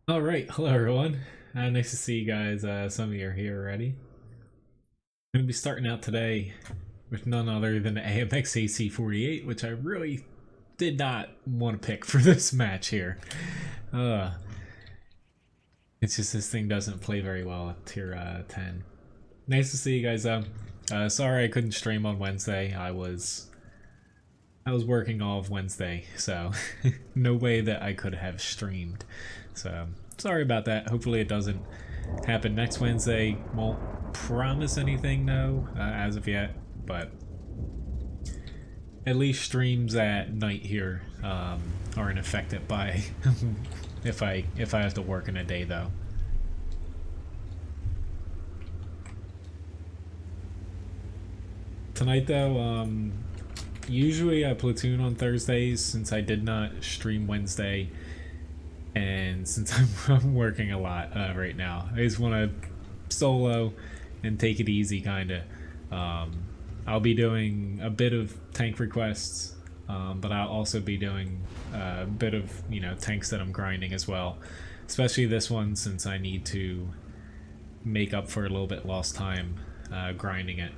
Alright, hello everyone. Nice to see you guys. Some of you are here already. I'm going to be starting out today with none other than the AMX AC48, which I really did not want to pick for this match here. Uh, it's just this thing doesn't play very well at tier 10. Nice to see you guys though. Sorry I couldn't stream on Wednesday. I was working all of Wednesday, so no way that I could have streamed. So sorry about that. Hopefully it doesn't happen next Wednesday. Won't promise anything though, as of yet, but at least streams at night here aren't affected by if I have to work in a day though. Tonight though, usually I platoon on Thursdays since I did not stream Wednesday, and since I'm working a lot right now, I just want to solo and take it easy, kind of. I'll be doing a bit of tank requests, but I'll also be doing a bit of tanks that I'm grinding as well, especially this one since I need to make up for a little bit lost time grinding it.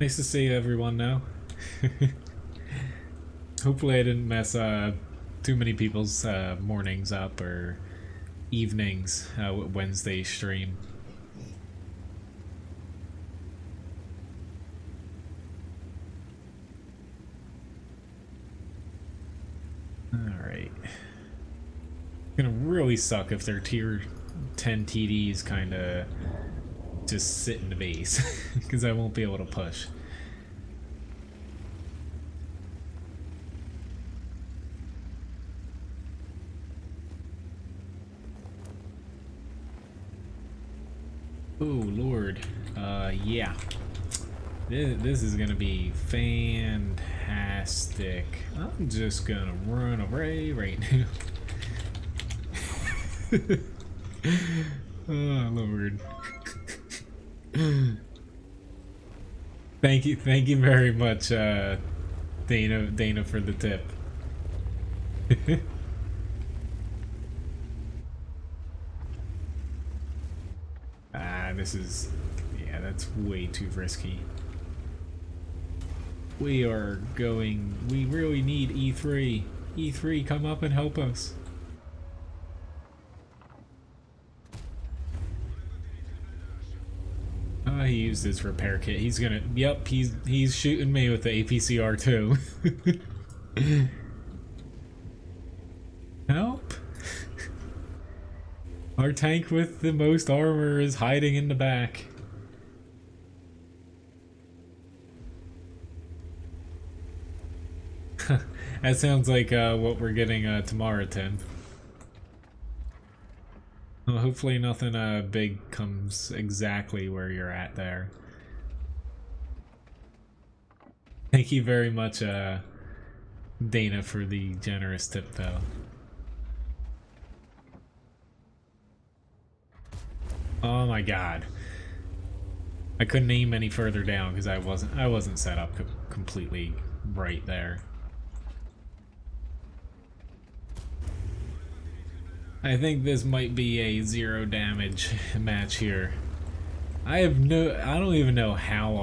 Nice to see everyone now. Hopefully I didn't mess too many people's mornings up or evenings with Wednesday stream. Alright. Gonna really suck if their tier 10 TDs kinda just sit in the base, because I won't be able to push. Oh lord, yeah. This is gonna be fantastic. I'm just gonna run away right now. Oh lord. Thank you very much, Dana for the tip. This is, yeah, that's way too risky. We really need E3. E3, come up and help us. He used his repair kit. He's gonna, yep, he's shooting me with the APCR too. Help! Our tank with the most armor is hiding in the back. That sounds like what we're getting tomorrow, Tim. Well, hopefully nothing big comes exactly where you're at there. Thank you very much, Dana, for the generous tip, though. Oh my god. I couldn't aim any further down because I wasn't set up completely right there. I think this might be a 0 damage match here. I don't even know how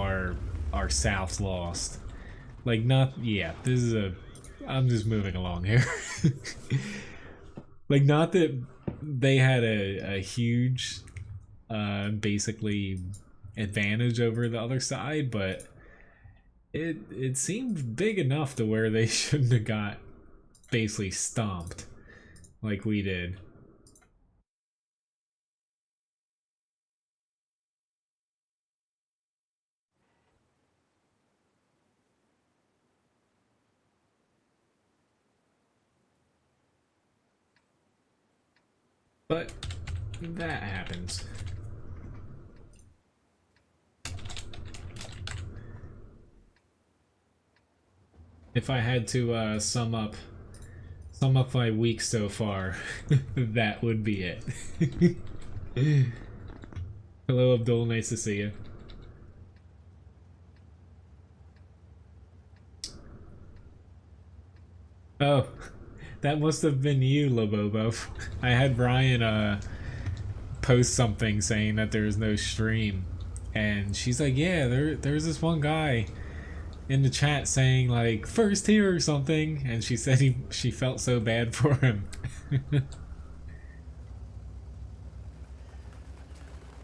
our South lost. Like, this is I'm just moving along here. Like, not that they had a huge basically advantage over the other side, but it seemed big enough to where they shouldn't have got basically stomped like we did. But that happens. If I had to sum up my week so far, that would be it. Hello, Abdul. Nice to see you. Oh, that must have been you, Lobobo. I had Brian post something saying that there was no stream, and she's like, "Yeah, there's this one guy in the chat saying like first here or something," and she said she felt so bad for him.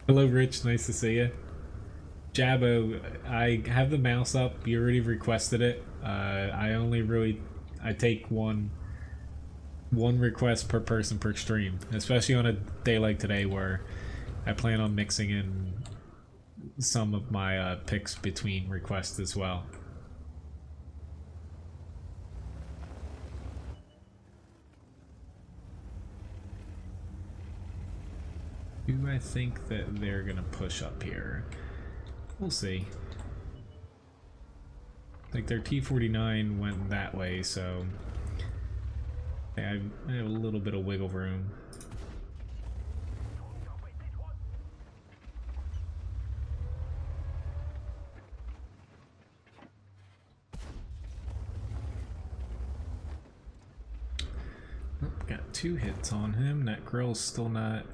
Hello, Rich. Nice to see you. Jabbo, I have the mouse up. You already requested it. I take one request per person per stream, especially on a day like today where I plan on mixing in some of my picks between requests as well. Do I think that they're gonna push up here? We'll see. Like their T-49 went that way, so I have a little bit of wiggle room. Oh, got 2 hits on him. That grill's still not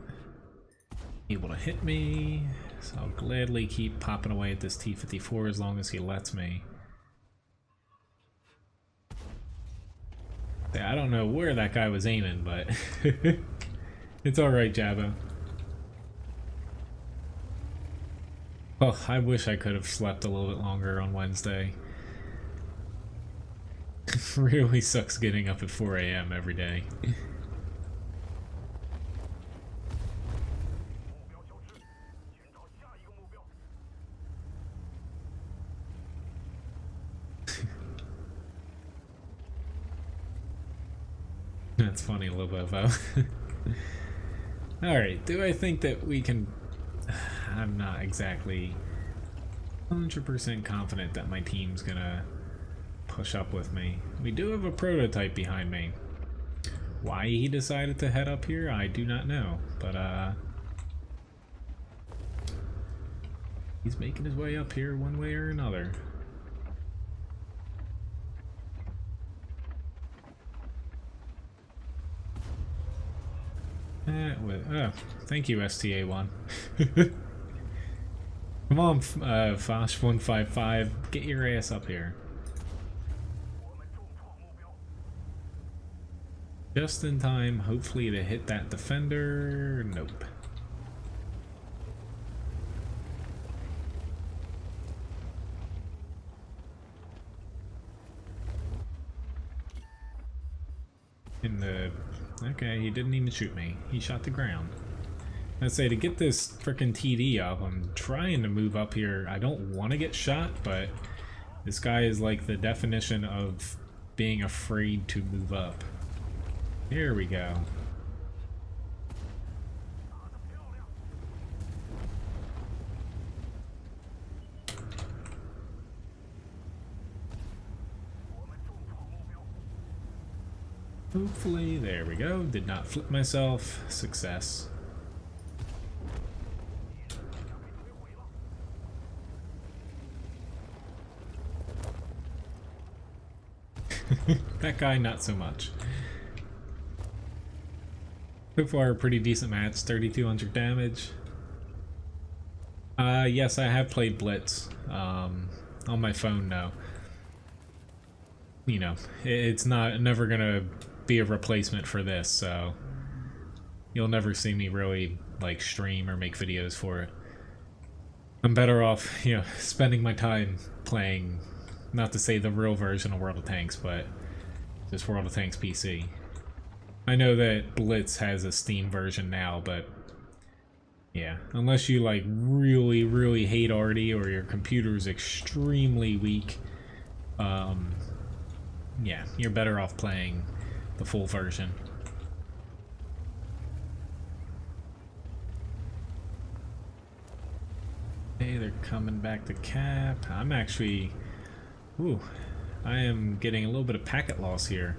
able to hit me, so I'll gladly keep popping away at this T-54 as long as he lets me. Yeah, I don't know where that guy was aiming, but it's alright, Jabba. Well, I wish I could have slept a little bit longer on Wednesday. Really sucks getting up at 4 a.m. every day. That's funny, Lobovo. Alright, do I think that we can... I'm not exactly 100% confident that my team's gonna push up with me. We do have a prototype behind me. Why he decided to head up here, I do not know, but he's making his way up here one way or another. Oh, thank you, STA1. Come on, Fosh155, get your ass up here. Just in time, hopefully, to hit that defender. Nope. Okay, he didn't even shoot me. He shot the ground. I'd say to get this frickin' TD up, I'm trying to move up here. I don't want to get shot, but this guy is like the definition of being afraid to move up. Here we go. Hopefully, there we go. Did not flip myself. Success. That guy, not so much. So far, a pretty decent match. 3,200 damage. Yes, I have played Blitz. On my phone now. You know, it's never gonna be a replacement for this, so you'll never see me really like stream or make videos for it. I'm better off, you know, spending my time playing, not to say the real version of World of Tanks, but just World of Tanks PC. I know that Blitz has a Steam version now, but yeah, unless you like really hate Artie or your computer is extremely weak, yeah, you're better off playing the full version. Okay, they're coming back to cap. I'm actually... Ooh, I am getting a little bit of packet loss here,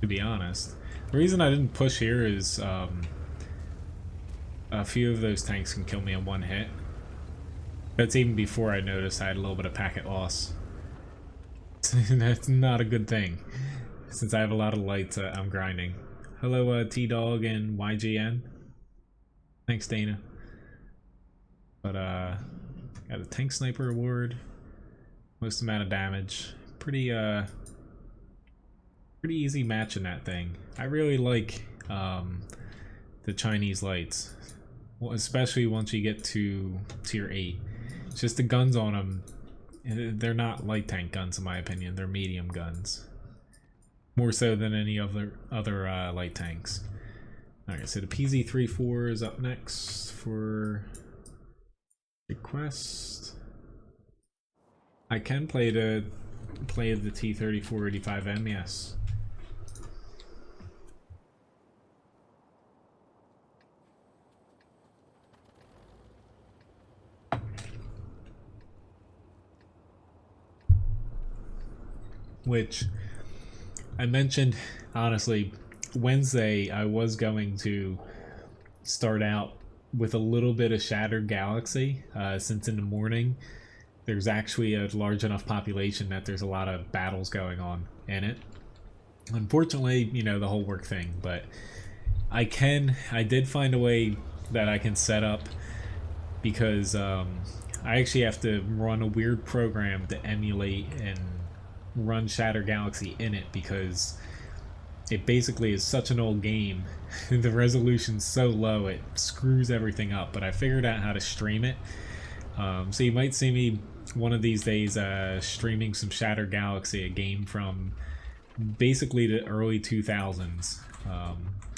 to be honest. The reason I didn't push here is a few of those tanks can kill me in one hit. That's even before I noticed I had a little bit of packet loss. That's not a good thing. Since I have a lot of lights, I'm grinding. Hello, T-Dog and YGN. Thanks, Dana. But, got a Tank Sniper award. Most amount of damage. Pretty easy match in that thing. I really like, the Chinese lights. Well, especially once you get to tier 8. It's just the guns on them. They're not light tank guns in my opinion. They're medium guns. More so than any other light tanks. Alright, so the PZ-34 is up next for request. I can play the T-3485M, yes. Which I mentioned, honestly, Wednesday I was going to start out with a little bit of Shattered Galaxy, since in the morning there's actually a large enough population that there's a lot of battles going on in it. Unfortunately, you know, the whole work thing, but I did find a way that I can set up, because I actually have to run a weird program to emulate and run Shattered Galaxy in it, because it basically is such an old game. The resolution's so low it screws everything up, but I figured out how to stream it. So you might see me one of these days streaming some Shattered Galaxy, a game from basically the early 2000s.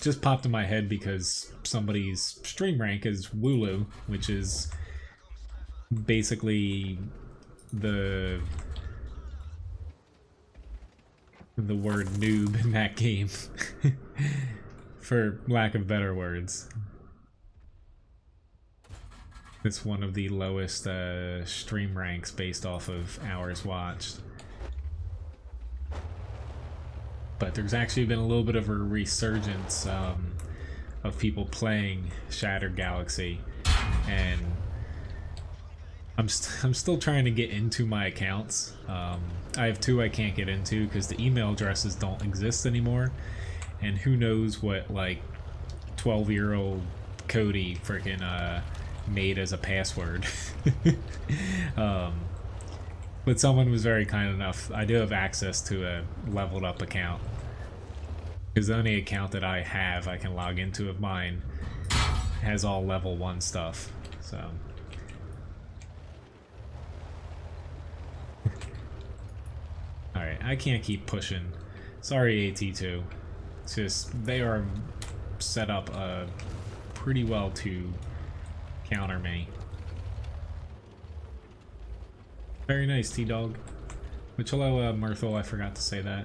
Just popped in my head because somebody's stream rank is Wooloo, which is basically the word noob in that game, for lack of better words. It's one of the lowest stream ranks based off of hours watched. But there's actually been a little bit of a resurgence of people playing Shattered Galaxy, and I'm still trying to get into my accounts. I have 2 I can't get into because the email addresses don't exist anymore, and who knows what like 12-year-old Cody freaking made as a password. But someone was very kind enough. I do have access to a leveled up account, because the only account that I have I can log into of mine has all level 1 stuff. So alright, I can't keep pushing. Sorry, AT2. It's just, they are set up pretty well to counter me. Very nice, T-Dog. Which, hello, Myrtle, I forgot to say that.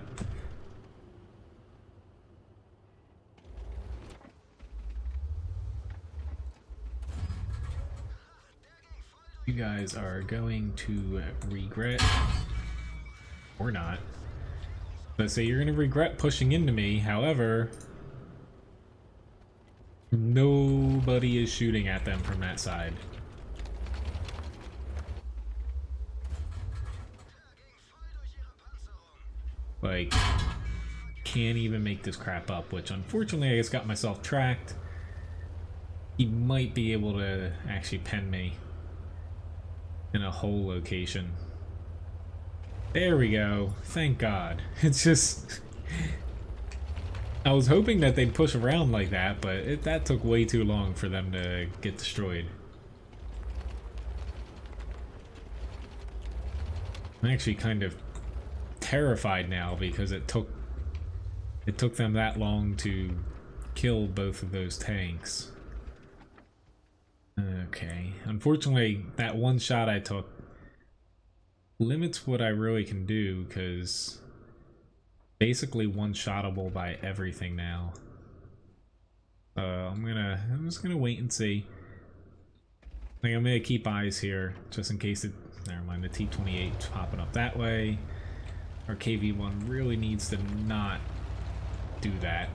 You guys are going to regret, or not. Let's say you're going to regret pushing into me, however, nobody is shooting at them from that side. Like, can't even make this crap up, which unfortunately I just got myself tracked. He might be able to actually pen me in a whole location. There we go. Thank God. It's just, I was hoping that they'd push around like that, but that took way too long for them to get destroyed. I'm actually kind of terrified now because it took them that long to kill both of those tanks. Okay, unfortunately that one shot I took limits what I really can do, because basically one-shottable by everything now. I'm just gonna wait and see. I think I'm gonna keep eyes here just in case it, never mind, the T-28's popping up that way. Our KV-1 really needs to not do that.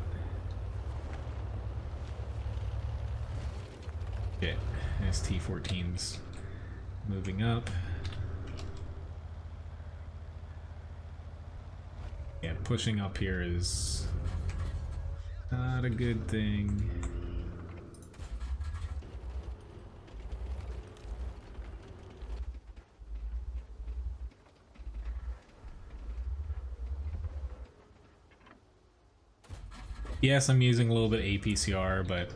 Shit, this T-14's moving up. pushing up here is not a good thing. Yes, I'm using a little bit APCR, but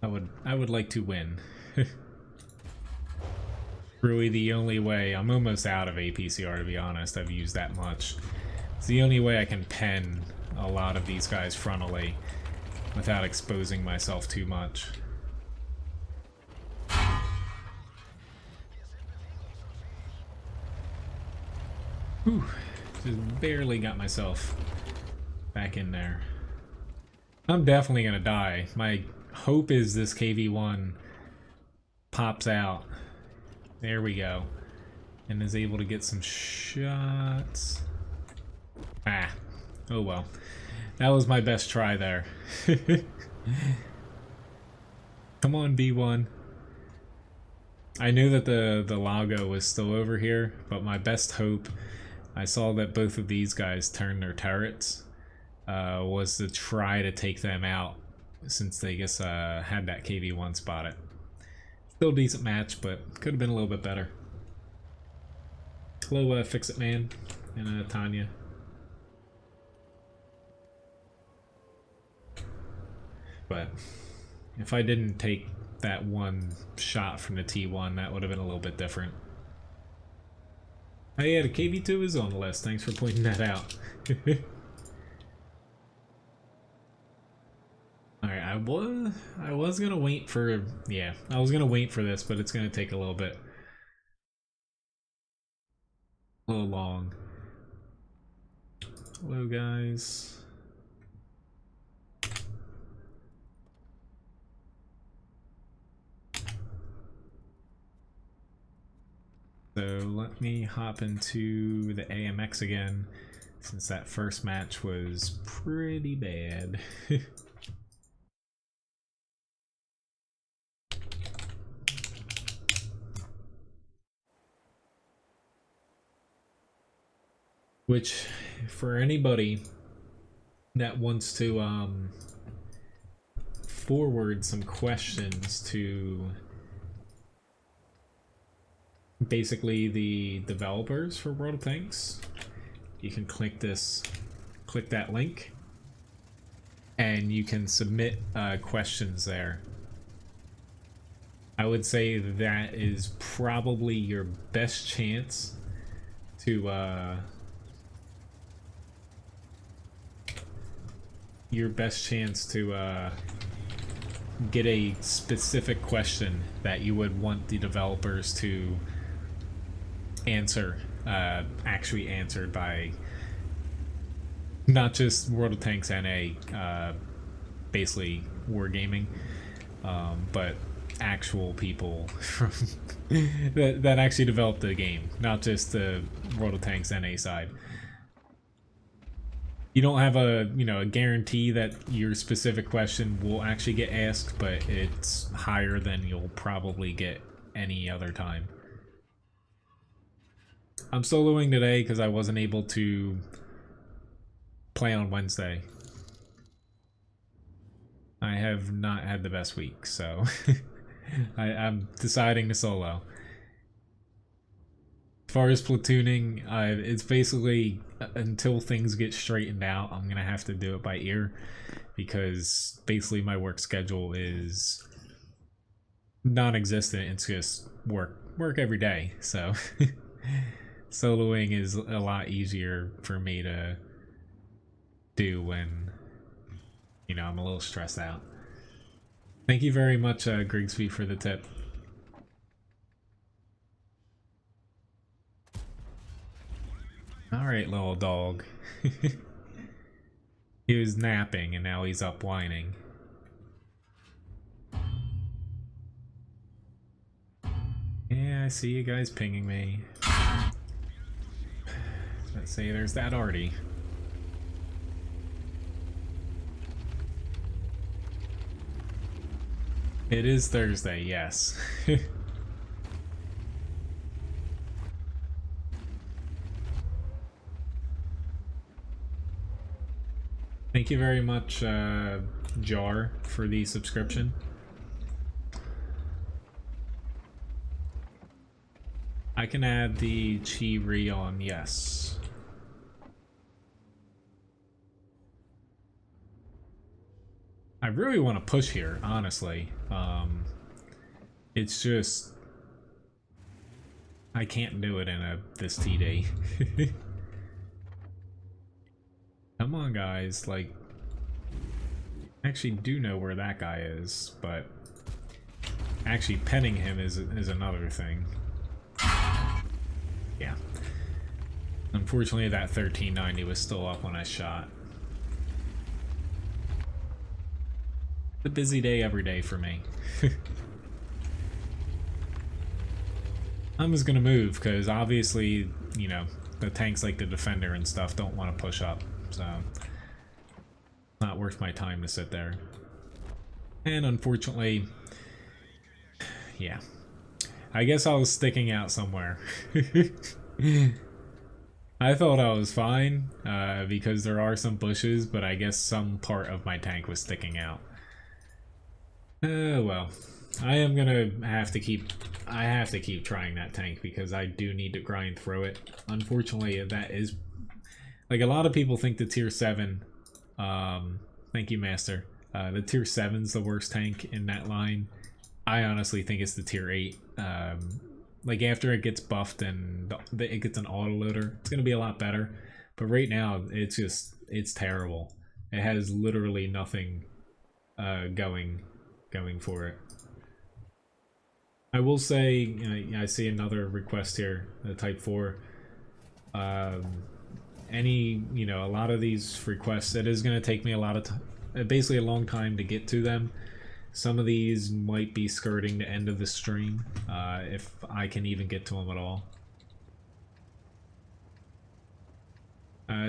I would like to win. Really the only way. I'm almost out of APCR, to be honest. I've used that much. It's the only way I can pen a lot of these guys frontally without exposing myself too much. Whew. Just barely got myself back in there. I'm definitely gonna die. My hope is this KV-1 pops out. There we go. And is able to get some shots. Ah. Oh well. That was my best try there. Come on, B1. I knew that the Lago was still over here, but my best hope, I saw that both of these guys turned their turrets, was to try to take them out since they just had that KV-1 spotted. Still a decent match, but could have been a little bit better. Hello, Fix-It Man and Tanya. But if I didn't take that one shot from the T1, that would have been a little bit different. Oh yeah, the KV-2 is on the list. Thanks for pointing that out. Alright, I was gonna wait for, yeah, I was gonna wait for this, but it's gonna take a little long. Hello guys. So let me hop into the AMX again, since that first match was pretty bad. Which, for anybody that wants to forward some questions to basically the developers for World of Tanks, you can click that link, and you can submit questions there. I would say that is probably your best chance to get a specific question that you would want the developers to answer, actually answered by not just World of Tanks NA, basically wargaming, but actual people from that actually developed the game, not just the World of Tanks NA side. You don't have a guarantee that your specific question will actually get asked, but it's higher than you'll probably get any other time. I'm soloing today because I wasn't able to play on Wednesday. I have not had the best week, so I'm deciding to solo. As far as platooning, it's basically until things get straightened out, I'm gonna have to do it by ear, because basically my work schedule is non-existent. It's just work every day, so soloing is a lot easier for me to do when I'm a little stressed out. Thank you very much, Grigsby, for the tip. Alright, little dog. He was napping and now he's up whining. Yeah, I see you guys pinging me. Let's see, there's that Artie. It is Thursday, yes. Thank you very much, Jar, for the subscription. I can add the Chi Ri on, yes. I really want to push here, honestly. It's just I can't do it in this TD. Come on, guys, like, I actually do know where that guy is, but actually penning him is another thing. Yeah. Unfortunately, that 1390 was still up when I shot. A busy day every day for me. I'm just gonna move, because obviously, you know, the tanks like the defender and stuff don't want to push up, so not worth my time to sit there. And unfortunately, yeah, I guess I was sticking out somewhere. I thought I was fine, because there are some bushes, but I guess some part of my tank was sticking out. Well, I am gonna have to keep trying that tank, because I do need to grind through it. Unfortunately, that is, like, a lot of people think the tier 7, thank you, Master, the tier 7's the worst tank in that line. I honestly think it's the tier 8. Like, after it gets buffed and it gets an autoloader, it's gonna be a lot better. But right now, it's terrible. It has literally nothing going for it. I will say, you know, I see another request here, type 4. A lot of these requests, it is going to take me basically a long time to get to them. Some of these might be skirting the end of the stream, if I can even get to them at all.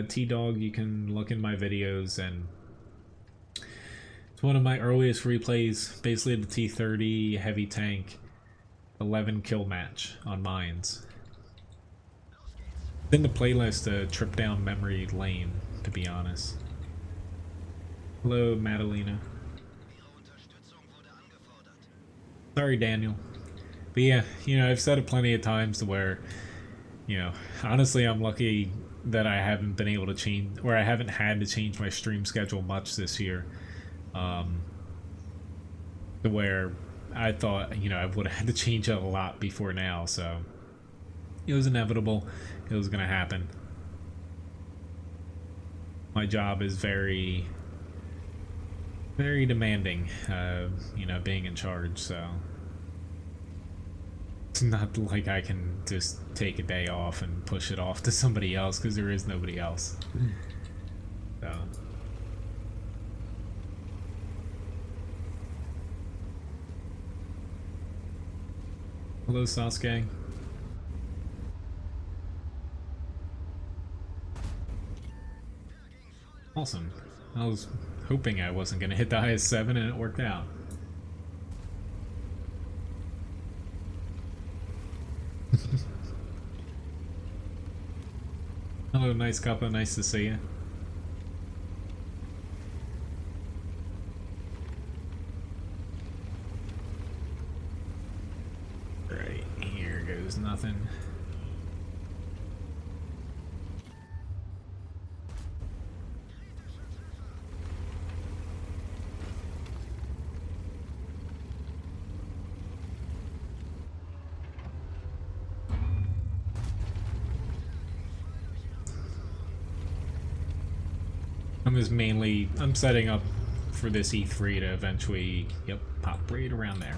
T-Dog, you can look in my videos, and it's one of my earliest replays, basically the T30 heavy tank 11 kill match on mines. In the playlist, a trip down memory lane, to be honest. Hello, Madalena. Sorry, Daniel. But yeah, you know, I've said it plenty of times to where, you know, honestly, I'm lucky that I haven't been able to change, or I haven't had to change my stream schedule much this year. To where I thought, you know, I would have had to change it a lot before now, so it was inevitable. It was going to happen. My job is very, very demanding, you know, being in charge, so it's not like I can just take a day off and push it off to somebody else, because there is nobody else. So hello, Sasuke. Awesome. I was hoping I wasn't going to hit the highest 7, and it worked out. Hello, nice cuppa. Nice to see you. Right, here goes nothing. I'm setting up for this E3 to eventually, yep, pop right around there.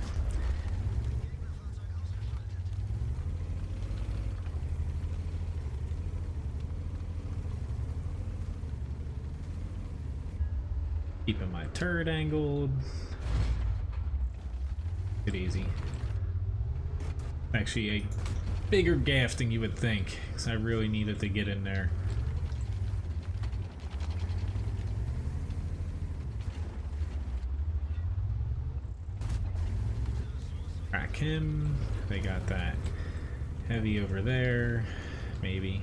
Keeping my turret angled. Good easy. Actually a bigger gaff than you would think, because I really needed to get in there. Crack him. They got that heavy over there, maybe.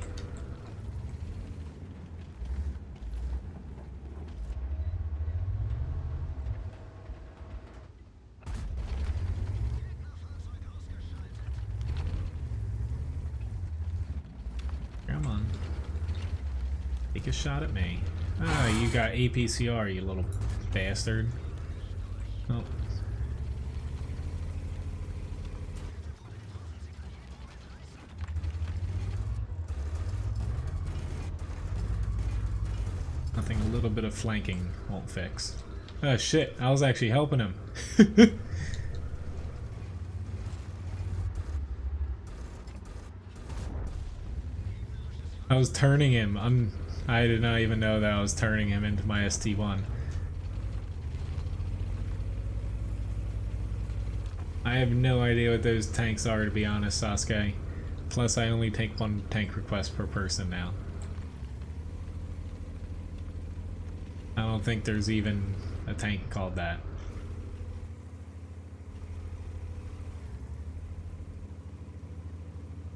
Take a shot at me. Ah, you got APCR, you little bastard. Oh. Nothing a little bit of flanking won't fix. Oh shit, I was actually helping him. I was turning him. I did not even know that I was turning him into my ST1. I have no idea what those tanks are, to be honest, Sasuke. Plus, I only take one tank request per person now. I don't think there's even a tank called that.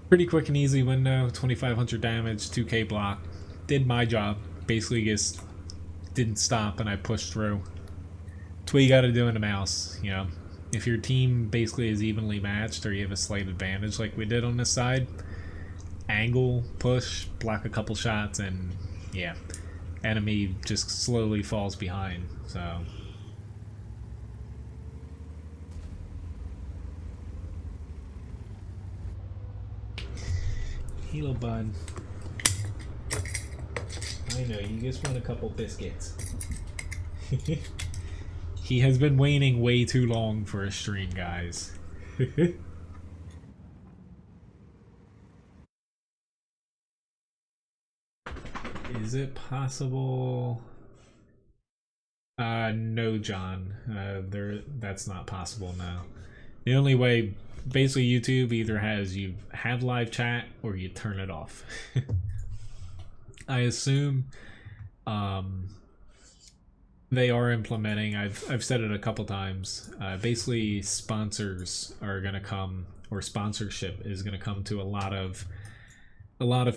Pretty quick and easy window, 2500 damage, 2k block. Did my job. Basically just didn't stop and I pushed through. That's what you gotta do in a mouse, you know. If your team basically is evenly matched or you have a slight advantage like we did on this side, angle, push, block a couple shots, and yeah, enemy just slowly falls behind, so. Hello, bud. I know, you just want a couple biscuits. He has been waning way too long for a stream, guys. Is it possible? No, John. That's not possible now. The only way, basically, YouTube either has you have live chat or you turn it off. I assume they are implementing. I've said it a couple times. Basically, sponsors are gonna come, or sponsorship is gonna come to a lot of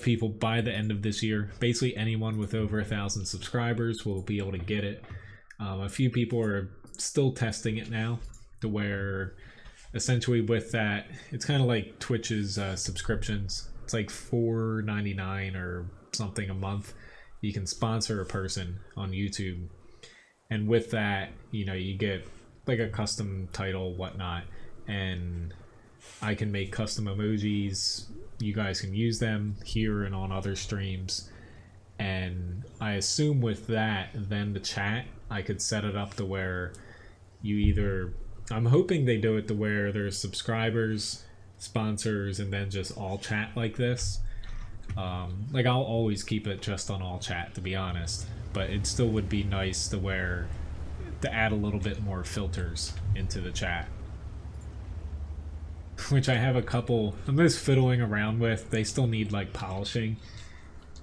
people by the end of this year. Basically, anyone with over 1,000 subscribers will be able to get it. A few people are still testing it now, to where essentially with that, it's kind of like Twitch's subscriptions. It's like $4.99 or something a month. You can sponsor a person on YouTube, and with that, you know, you get like a custom title, whatnot, and I can make custom emojis. You guys can use them here and on other streams, and I assume with that, then the chat, I could set it up to where you either, I'm hoping they do it to where there's subscribers, sponsors, and then just all chat like this. Like, I'll always keep it just on all chat, to be honest, but it still would be nice to where, to add a little bit more filters into the chat. Which I have a couple, I'm just fiddling around with. They still need like polishing,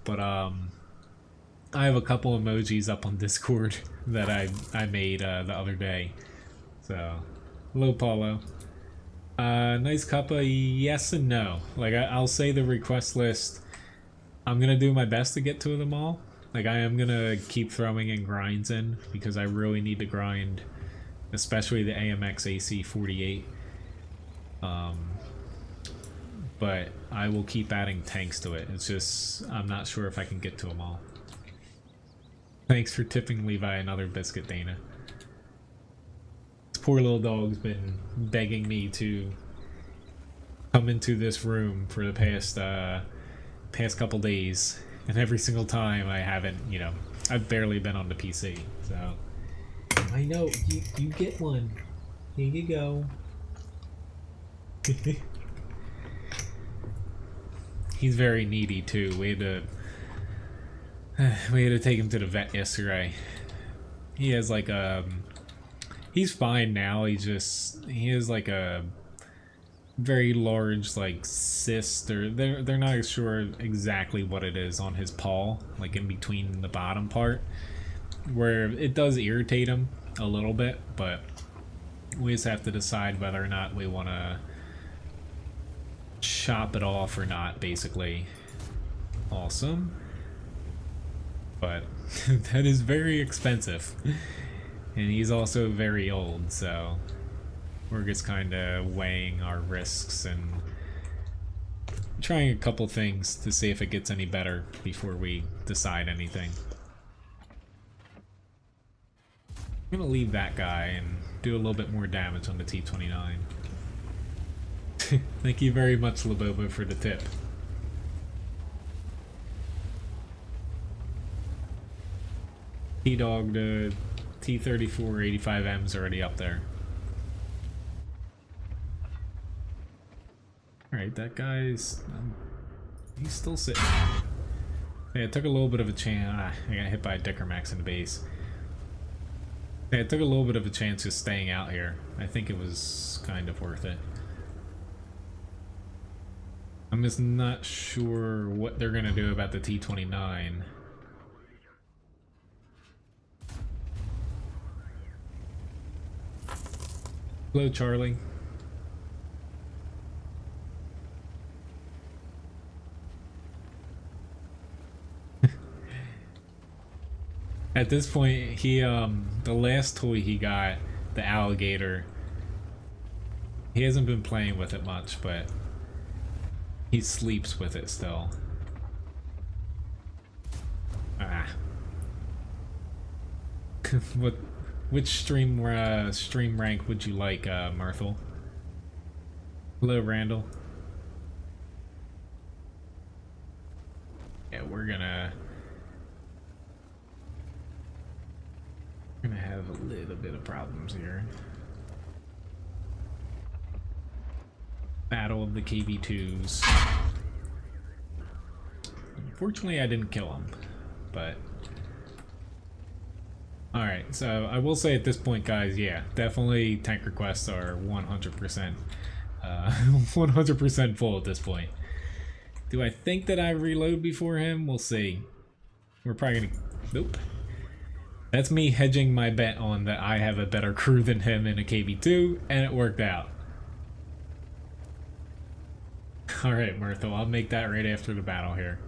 but I have a couple emojis up on Discord that I made the other day. So, hello Paulo. Nice cuppa, yes and no. Like, I'll say the request list, I'm gonna do my best to get to them all. Like, I am gonna keep throwing in grinds in, because I really need to grind, especially the AMX AC 48. But I will keep adding tanks to it. It's just, I'm not sure if I can get to them all. Thanks for tipping Levi another biscuit, Dana. This poor little dog's been begging me to come into this room for the past couple days, and every single time I haven't, you know, I've barely been on the PC, so. I know, you get one. Here you go. He's very needy too. We had to take him to the vet yesterday. He has like he's fine now. He has like a very large like cyst, or they're not sure exactly what it is on his paw, like in between the bottom part, where it does irritate him a little bit, but we just have to decide whether or not we want to chop it off or not, basically. Awesome. But that is very expensive, and he's also very old, so we're just kind of weighing our risks and trying a couple things to see if it gets any better before we decide anything. I'm gonna leave that guy and do a little bit more damage on the T-29. Thank you very much, Laboba, for the tip. T-Dog, the T-34 85M's already up there. Alright, that guy's... he's still sitting. Yeah, it took a little bit of a chance. I got hit by a Dicker Max in the base. Yeah, it took a little bit of a chance just staying out here. I think it was kind of worth it. I'm just not sure what they're gonna do about the T-29. Hello, Charlie. At this point, he, the last toy he got, the alligator, he hasn't been playing with it much, but he sleeps with it still. Ah. Which stream rank would you like, Myrtle? Hello, Randall. Yeah, we're gonna have a little bit of problems here. Battle of the KB2s. Unfortunately, I didn't kill him, but... Alright, so I will say at this point, guys, yeah, definitely tank requests are 100%, 100% full at this point. Do I think that I reload before him? We'll see. We're probably gonna... Nope. That's me hedging my bet on that I have a better crew than him in a KB2, and it worked out. Alright, Myrtle, I'll make that right after the battle here.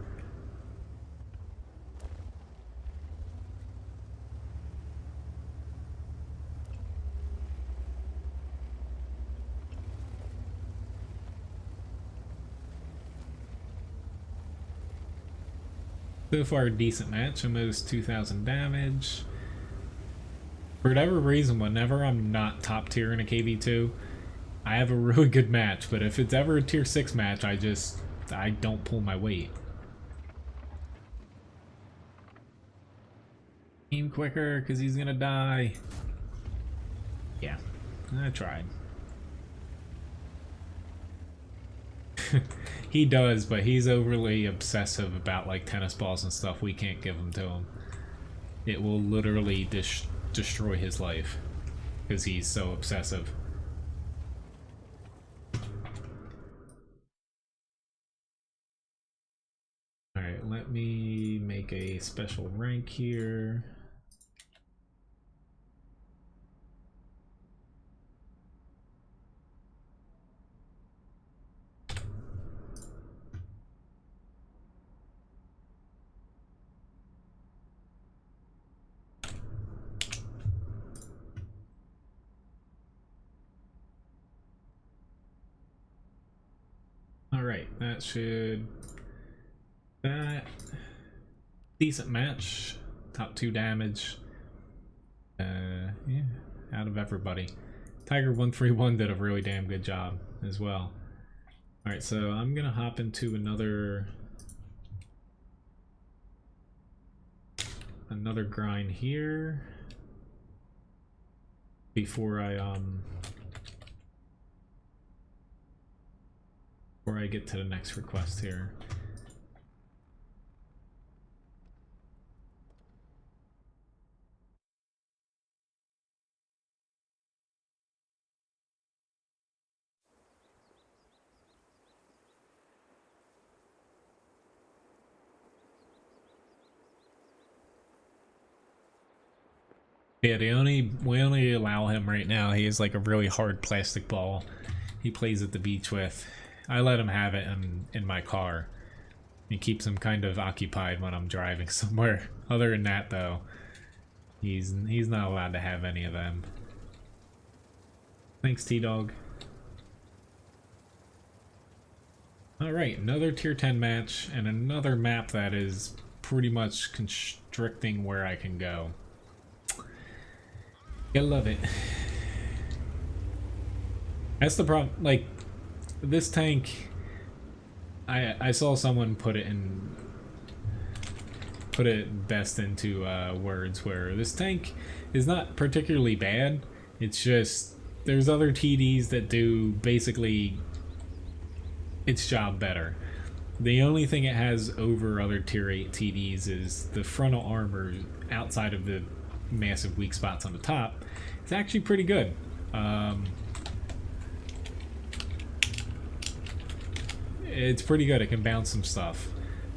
So far, a decent match, almost 2,000 damage. For whatever reason, whenever I'm not top tier in a KV2, I have a really good match, but if it's ever a tier 6 match, I don't pull my weight. Aim quicker, because he's gonna die. Yeah, I tried. He does, but he's overly obsessive about like tennis balls and stuff. We can't give them to him. It will literally destroy his life because he's so obsessive. Alright, let me make a special rank here. Alright, that should... that... decent match. Top 2 damage. Yeah, out of everybody. Tiger131 did a really damn good job as well. Alright, so I'm gonna hop into another grind here before I get to the next request here. Yeah, we only allow him right now. He is like a really hard plastic ball he plays at the beach with. I let him have it in my car. It keeps him kind of occupied when I'm driving somewhere. Other than that, though, he's not allowed to have any of them. Thanks, T-Dog. Alright, another tier 10 match and another map that is pretty much constricting where I can go. I love it. That's the problem. Like, this tank, I saw someone put it best into words, where this tank is not particularly bad. It's just there's other TDs that do basically its job better. The only thing it has over other tier 8 TDs is the frontal armor outside of the massive weak spots on the top. It's actually pretty good. It's pretty good. It can bounce some stuff,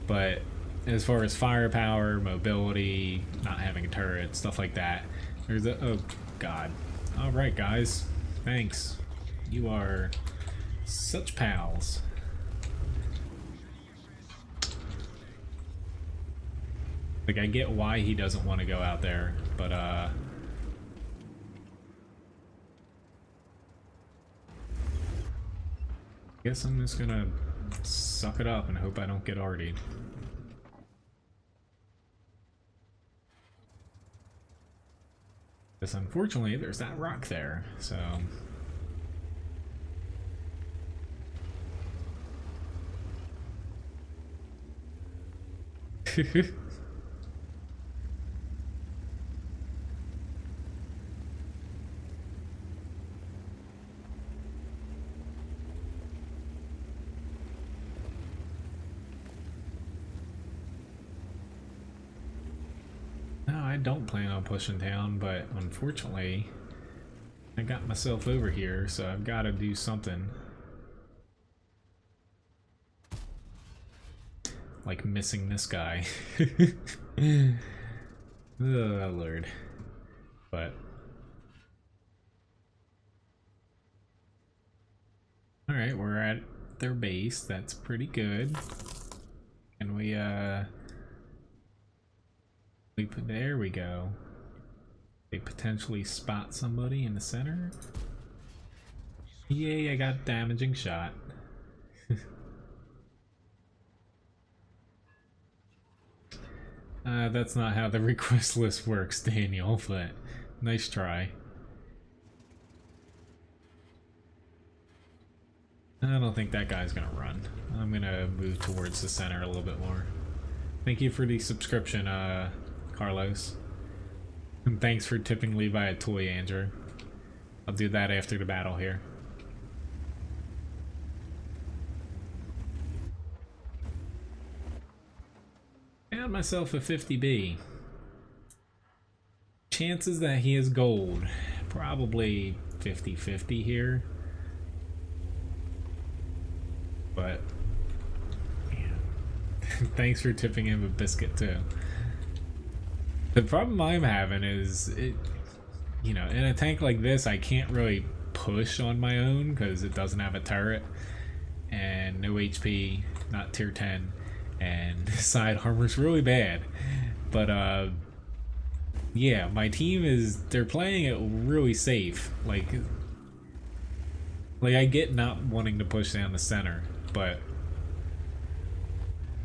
but as far as firepower, mobility, not having a turret, stuff like that, there's a... oh god. Alright guys, thanks. You are such pals. Like, I get why he doesn't want to go out there, but guess I'm just gonna suck it up and hope I don't get RD'd. Because unfortunately, there's that rock there, so... I don't plan on pushing down, but unfortunately I got myself over here, so I've got to do something. Like missing this guy. Oh lord. But alright, we're at their base. That's pretty good. And we there we go. They potentially spot somebody in the center. Yay, I got a damaging shot. That's not how the request list works, Daniel, but nice try. I don't think that guy's gonna run. I'm gonna move towards the center a little bit more. Thank you for the subscription, Carlos. And thanks for tipping Levi a toy, Andrew. I'll do that after the battle here. Found myself a 50B. Chances that he is gold, probably 50-50 here. But yeah. Thanks for tipping him a biscuit too. The problem I'm having is, you know, in a tank like this, I can't really push on my own because it doesn't have a turret and no HP, not tier 10, and side armor's really bad. But yeah, my team they're playing it really safe. Like I get not wanting to push down the center, but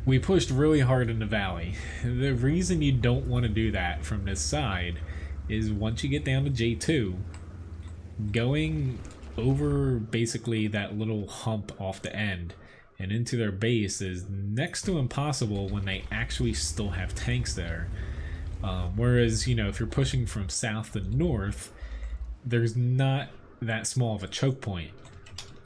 we pushed really hard in the valley. The reason you don't want to do that from this side is once you get down to J2, going over basically that little hump off the end and into their base is next to impossible when they actually still have tanks there. Whereas, you know, if you're pushing from south to north, there's not that small of a choke point.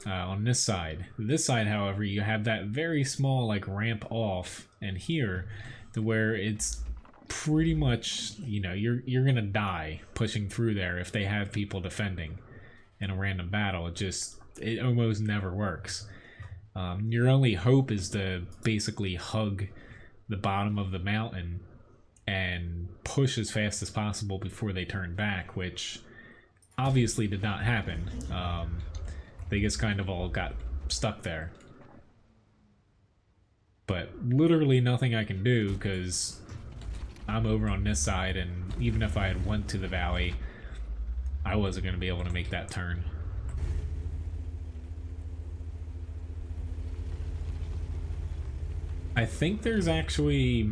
On this side. This side, however, you have that very small like ramp off, and here to where it's pretty much, you know, you're gonna die pushing through there if they have people defending in a random battle. It almost never works. Your only hope is to basically hug the bottom of the mountain and push as fast as possible before they turn back, which obviously did not happen. They just kind of all got stuck there. But literally nothing I can do because I'm over on this side, and even if I had went to the valley, I wasn't going to be able to make that turn. I think there's actually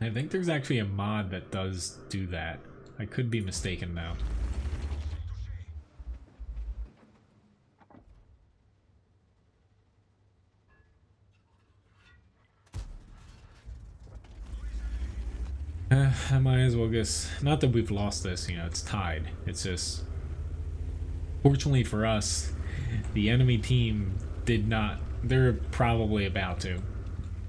a mod that does do that. I could be mistaken though. I might as well guess. Not that we've lost this, you know, it's tied. It's just, fortunately for us, the enemy team did not, they're probably about to,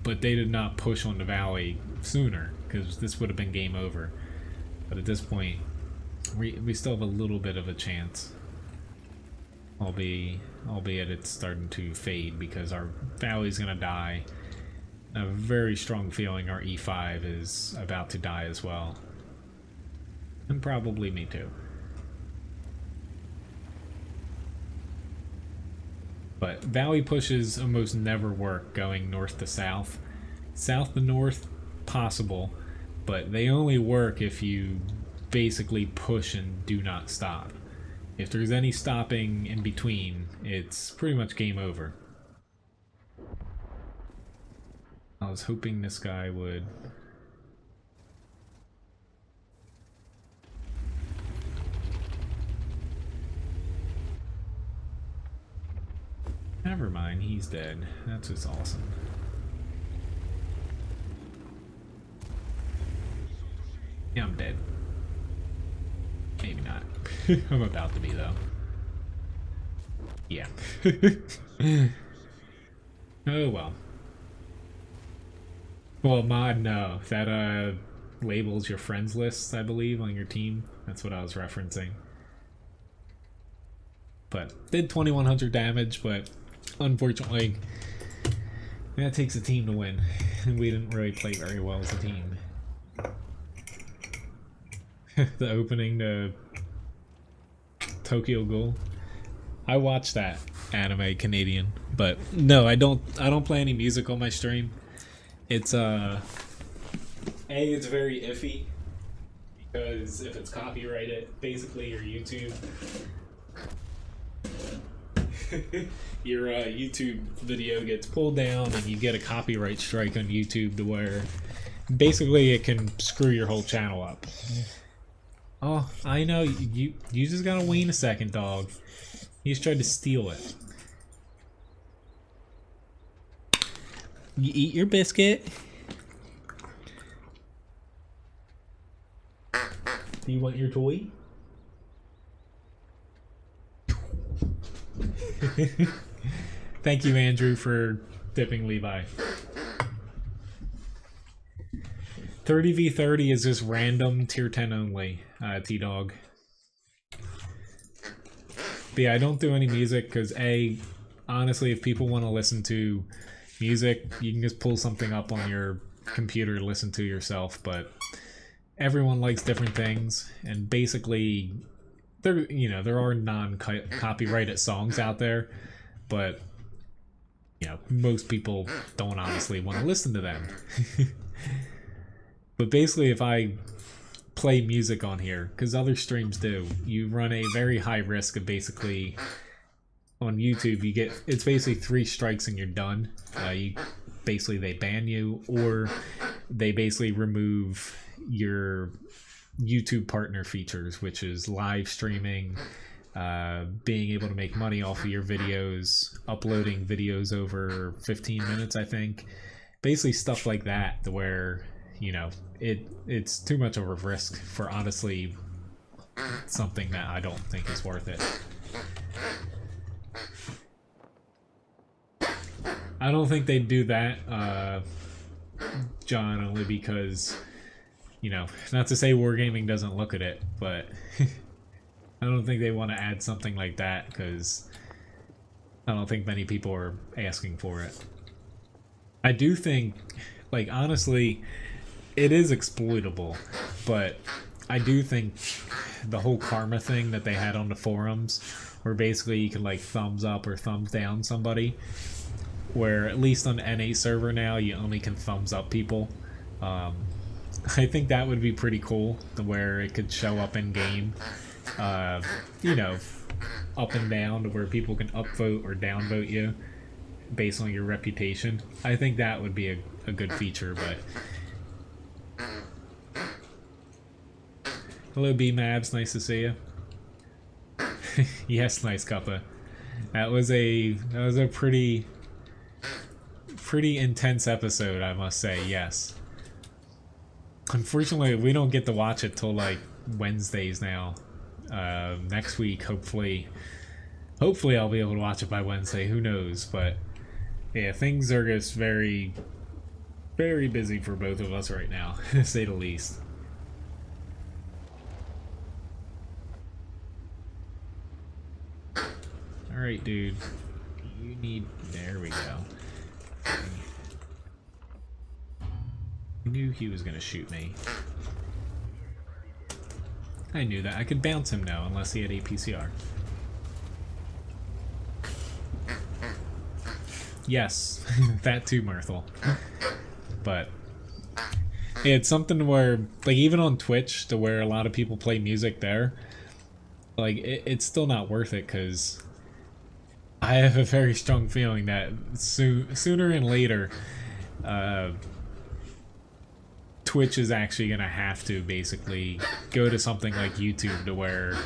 but they did not push on the valley sooner, because this would have been game over. But at this point, we still have a little bit of a chance. Albeit it's starting to fade because our valley's gonna die. I have a very strong feeling our E5 is about to die as well. And probably me too. But valley pushes almost never work going north to south. South to north, possible, but they only work if you basically push and do not stop. If there's any stopping in between, it's pretty much game over. I was hoping this guy would... Never mind, he's dead. That's just awesome. Yeah, I'm dead. Maybe not. I'm about to be, though. Yeah. Oh, well. Well, mod, no. That, labels your friends list, I believe, on your team. That's what I was referencing. But, did 2100 damage, but unfortunately, that takes a team to win. And we didn't really play very well as a team. The opening to Tokyo Ghoul. I watched that anime Canadian, but no, I don't play any music on my stream. It's it's very iffy because if it's copyrighted, basically your YouTube YouTube video gets pulled down and you get a copyright strike on YouTube to where basically it can screw your whole channel up. Oh, I know, you just gotta wait a second, dog. He's tried to steal it. You eat your biscuit. Do you want your toy? Thank you, Andrew, for tipping Levi. 30v30 is just random tier 10 only, T-Dog. But yeah, I don't do any music because honestly, if people want to listen to music, you can just pull something up on your computer to listen to yourself, but everyone likes different things, and basically there are non-copyrighted songs out there, but most people don't honestly want to listen to them. But basically, if I play music on here, because other streams do, you run a very high risk of basically, on YouTube, it's basically 3 strikes and you're done. They ban you, or they basically remove your YouTube partner features, which is live streaming, being able to make money off of your videos, uploading videos over 15 minutes, I think. Basically stuff like that, to where it's too much of a risk for honestly something that I don't think is worth it. I don't think they'd do that, John, only because, not to say Wargaming doesn't look at it, but I don't think they want to add something like that because I don't think many people are asking for it. I do think, honestly, it is exploitable, but I do think the whole karma thing that they had on the forums, where basically you can thumbs up or thumbs down somebody, where at least on the NA server now you only can thumbs up people. I think that would be pretty cool, to where it could show up in game, up and down, to where people can upvote or downvote you. based on your reputation. I think that would be a good feature, but... Hello, B-Mabs. Nice to see you. Yes, nice Cuppa. That was a pretty intense episode, I must say. Yes. Unfortunately, we don't get to watch it till like Wednesdays now. Next week, hopefully I'll be able to watch it by Wednesday. Who knows? But yeah, things are just very, very busy for both of us right now, to say the least. Alright, dude. You need... There we go. I knew he was gonna shoot me. I knew that. I could bounce him now, unless he had APCR. Yes, that too, Myrtle. But yeah, it's something where, like, even on Twitch, to where a lot of people play music there, like, it's still not worth it, because I have a very strong feeling that sooner and later, Twitch is actually going to have to basically go to something like YouTube, to where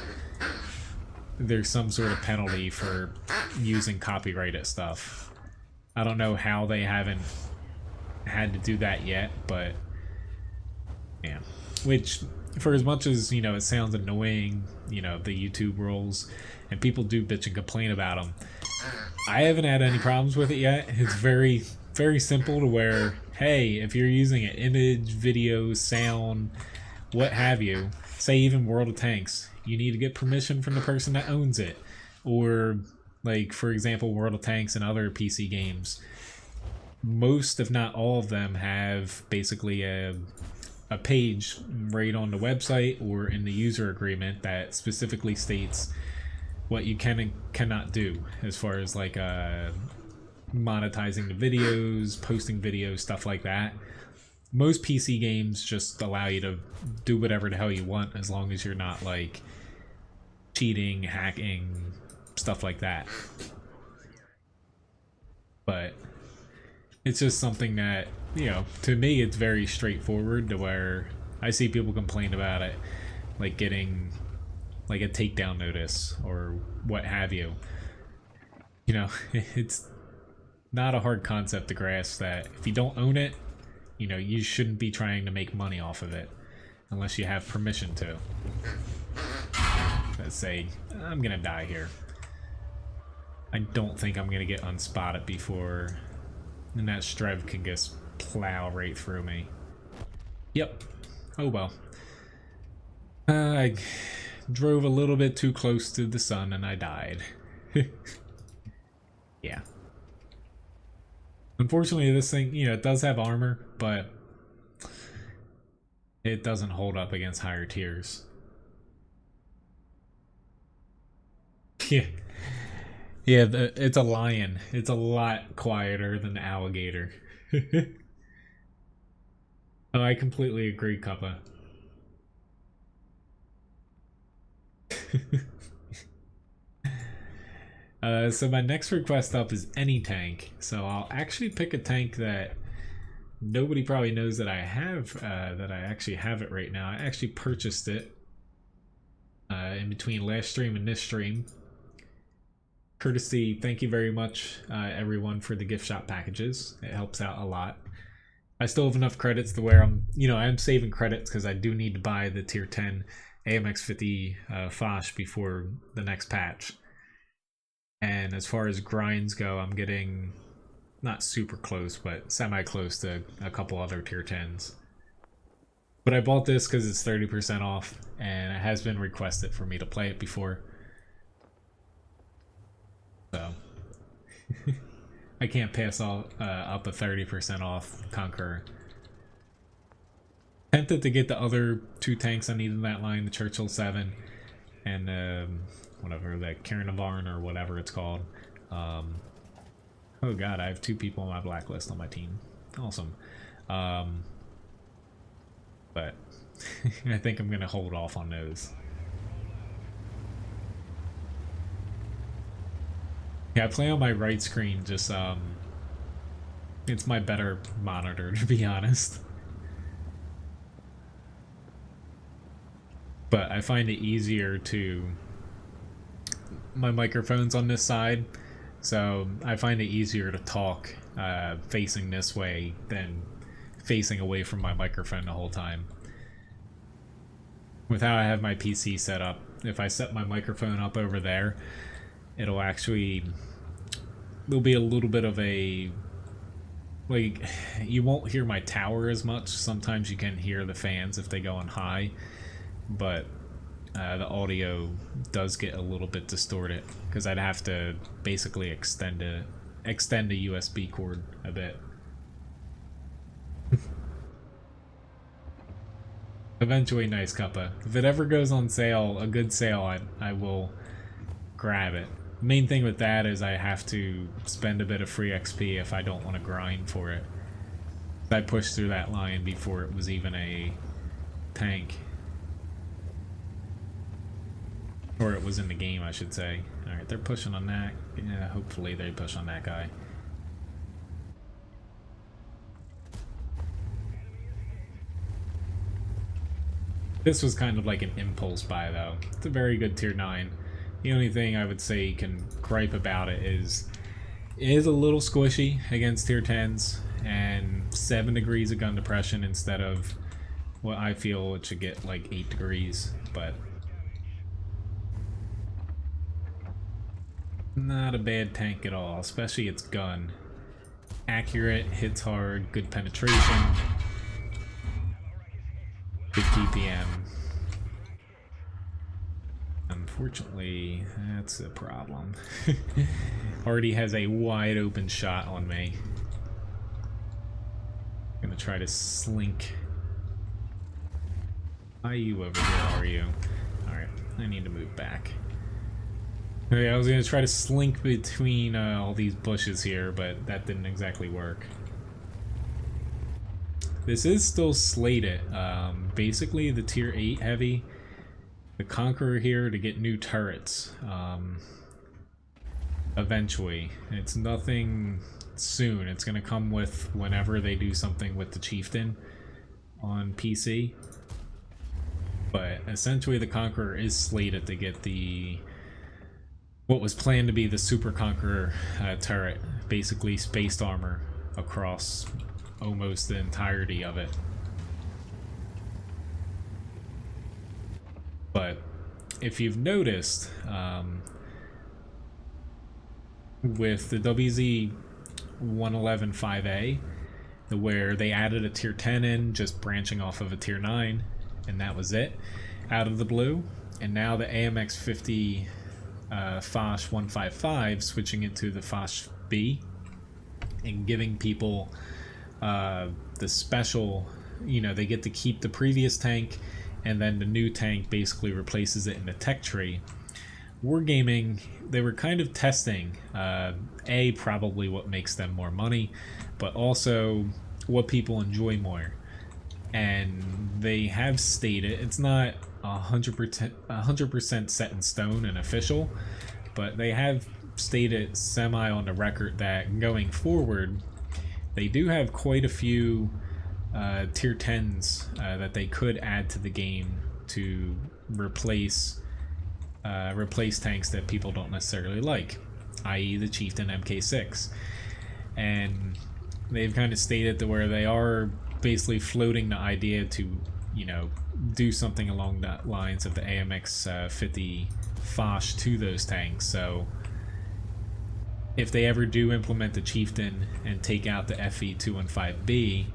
there's some sort of penalty for using copyrighted stuff. I don't know how they haven't had to do that yet, but yeah. Which, for as much as, you know, it sounds annoying, you know, the YouTube rules, and people do bitch and complain about them, I haven't had any problems with it yet. It's very, very simple, to where, hey, if you're using an image, video, sound, what have you, say even World of Tanks, you need to get permission from the person that owns it. Or, like, for example, World of Tanks and other PC games, most, if not all of them, have basically a page right on the website or in the user agreement that specifically states what you can and cannot do, as far as like monetizing the videos, posting videos, stuff like that. Most PC games just allow you to do whatever the hell you want, as long as you're not like cheating, hacking, stuff like that. But it's just something that, you know, to me it's very straightforward, to where I see people complain about it, like getting like a takedown notice or what have you. You know, it's not a hard concept to grasp that if you don't own it, you know, you shouldn't be trying to make money off of it unless you have permission to. Let's say, I'm gonna die here. I don't think I'm gonna get unspotted before, and that Strev can just plow right through me. Yep. Oh well. I drove a little bit too close to the sun and I died. Yeah. Unfortunately, this thing, you know, it does have armor, but it doesn't hold up against higher tiers. Yeah. Yeah, it's a lion. It's a lot quieter than the alligator. Oh, I completely agree, Cuppa. So my next request up is any tank. So I'll actually pick a tank that nobody probably knows that I have, that I actually have it right now. I actually purchased it in between last stream and this stream. Courtesy, thank you very much, everyone, for the gift shop packages. It helps out a lot. I still have enough credits to where I'm saving credits, because I do need to buy the tier 10 AMX50 Foch before the next patch. And as far as grinds go, I'm getting not super close, but semi-close to a couple other tier 10s. But I bought this because it's 30% off, and it has been requested for me to play it before. So I can't pass up a 30% off Conqueror. Tempted to get the other two tanks I need in that line, the Churchill 7 and whatever, that Carnavarn or whatever it's called. Oh god, I have two people on my blacklist on my team. Awesome. But I think I'm gonna hold off on those. Yeah, I play on my right screen, just, it's my better monitor, to be honest. But I find it easier to... My microphone's on this side, so I find it easier to talk facing this way than facing away from my microphone the whole time. With how I have my PC set up, if I set my microphone up over there, it'll actually... There'll be a little bit of a... Like, you won't hear my tower as much. Sometimes you can hear the fans if they go on high, but the audio does get a little bit distorted because I'd have to basically extend the USB cord a bit. Eventually, nice cuppa. If it ever goes on sale, a good sale, I will grab it. Main thing with that is I have to spend a bit of free XP if I don't want to grind for it. I pushed through that line before it was even a tank. Or it was in the game, I should say. Alright, they're pushing on that. Yeah, hopefully they push on that guy. This was kind of like an impulse buy, though. It's a very good tier 9. The only thing I would say you can gripe about it is a little squishy against tier 10s, and 7 degrees of gun depression instead of what I feel it should get, like 8 degrees, but not a bad tank at all, especially its gun. Accurate, hits hard, good penetration, good TPM. Unfortunately, that's a problem. Already has a wide open shot on me. I'm gonna try to slink. Are you over here, are you? Alright, I need to move back. Okay, I was gonna try to slink between all these bushes here, but that didn't exactly work. This is still slated. Basically, the tier 8 heavy, the Conqueror here to get new turrets. Eventually. It's nothing soon. It's gonna come with whenever they do something with the Chieftain on PC. But essentially, the Conqueror is slated to get the... what was planned to be the Super Conqueror turret, basically spaced armor across almost the entirety of it. But if you've noticed, with the WZ 111 5A, where they added a tier 10 in, just branching off of a tier 9, and that was it, out of the blue, and now the AMX 50 Foch 155 switching into the Foch B and giving people the special, you know, they get to keep the previous tank and then the new tank basically replaces it in the tech tree. Wargaming, they were kind of testing probably what makes them more money, but also what people enjoy more. And they have stated, it's not 100% set in stone and official, but they have stated semi on the record that going forward, they do have quite a few tier 10s that they could add to the game to replace tanks that people don't necessarily like, i.e. the Chieftain MK6. And they've kind of stated to where they are basically floating the idea to, you know, do something along the lines of the AMX 50 Foch to those tanks. So if they ever do implement the Chieftain and take out the FE 215B,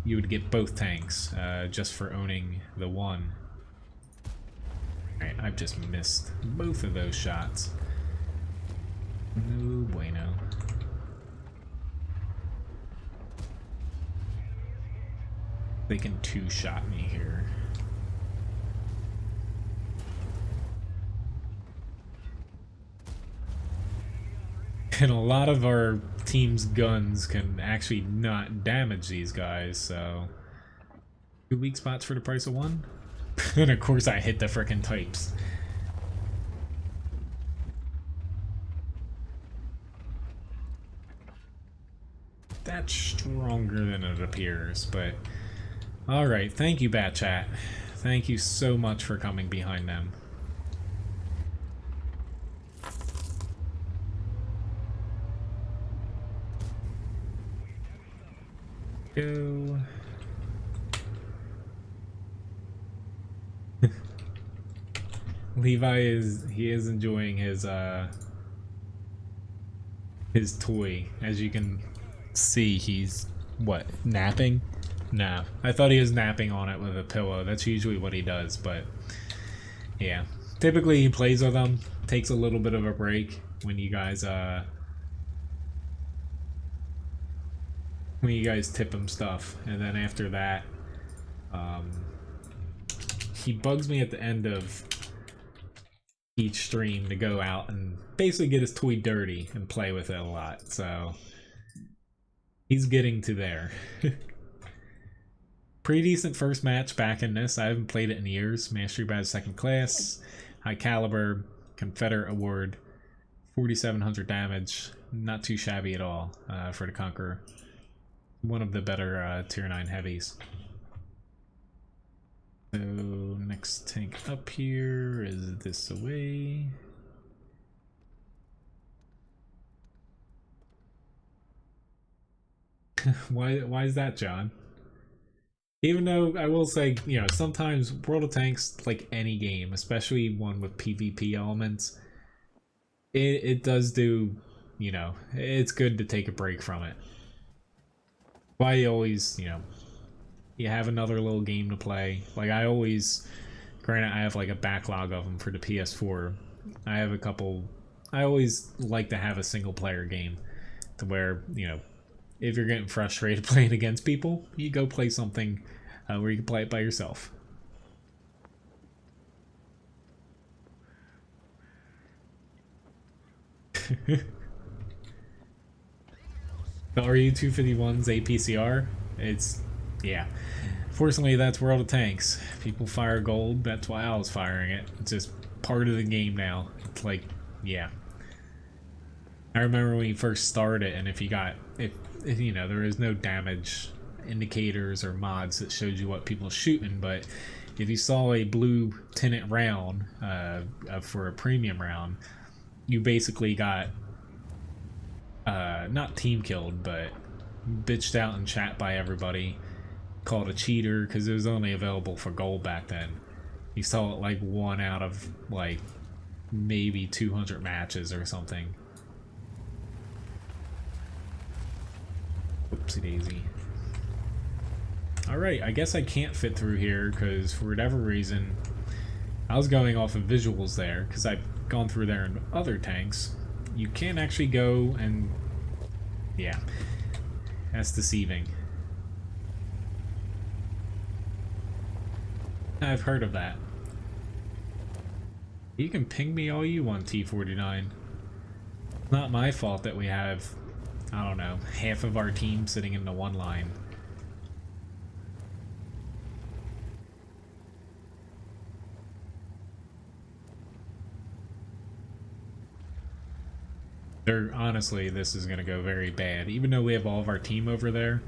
you would get both tanks just for owning the one. Alright, I've just missed both of those shots. No bueno. They can two-shot me here. And a lot of our team's guns can actually not damage these guys, so... 2 weak spots for the price of 1? And of course I hit the frickin' types. that stronger than it appears, but alright, thank you, Bat Chat. Thank you so much for coming behind them. Go. Levi is enjoying his toy. As you can see, he's what, napping? Nah, I thought he was napping on it with a pillow. That's usually what he does, but yeah. Typically he plays with them, takes a little bit of a break when you guys tip him stuff, and then after that he bugs me at the end of each stream to go out and basically get his toy dirty and play with it a lot, so he's getting to there. Pretty decent first match back in this. I haven't played it in years. Mastery Badge 2nd class, high caliber, Confederate award, 4,700 damage. Not too shabby at all for the Conqueror. One of the better tier 9 heavies. So next tank up here is this away. Why is that, John? Even though I will say, you know, sometimes World of Tanks, like any game, especially one with PvP elements, it does do, you know, it's good to take a break from it. Why you always, you know, you have another little game to play. Like I always, granted I have like a backlog of them for the PS4. I have a couple, I always like to have a single player game to where, you know, if you're getting frustrated playing against people, you go play something where you can play it by yourself. The RU-251's APCR, it's, yeah. Fortunately, that's World of Tanks. People fire gold, that's why I was firing it. It's just part of the game now. It's like, yeah. I remember when you first started, and if you got, if you know, there is no damage indicators or mods that showed you what people are shooting, but if you saw a blue tinted round for a premium round, you basically got not team killed, but bitched out in chat by everybody, called a cheater because it was only available for gold back then. You saw it like 1 out of like maybe 200 matches or something. Oopsie daisy. Alright, I guess I can't fit through here because for whatever reason I was going off of visuals there because I've gone through there in other tanks. You can't actually go and, yeah, that's deceiving. I've heard of that. You can ping me all you want, T49. It's not my fault that we have, I don't know, half of our team sitting in the one line. Honestly, this is going to go very bad. Even though we have all of our team over there,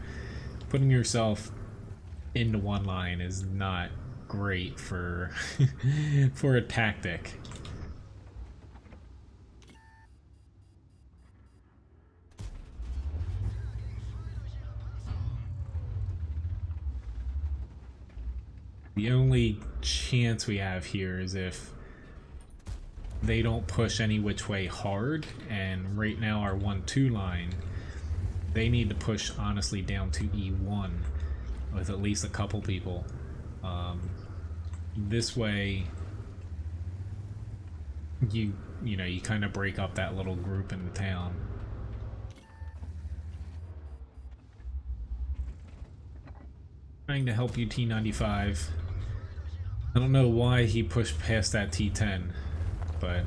putting yourself into one line is not great for for a tactic. The only chance we have here is if they don't push any which way hard, and right now our 1-2 line, they need to push honestly down to E1 with at least a couple people. This way you know, you kind of break up that little group in the town. Trying to help you, T95. I don't know why he pushed past that T10, but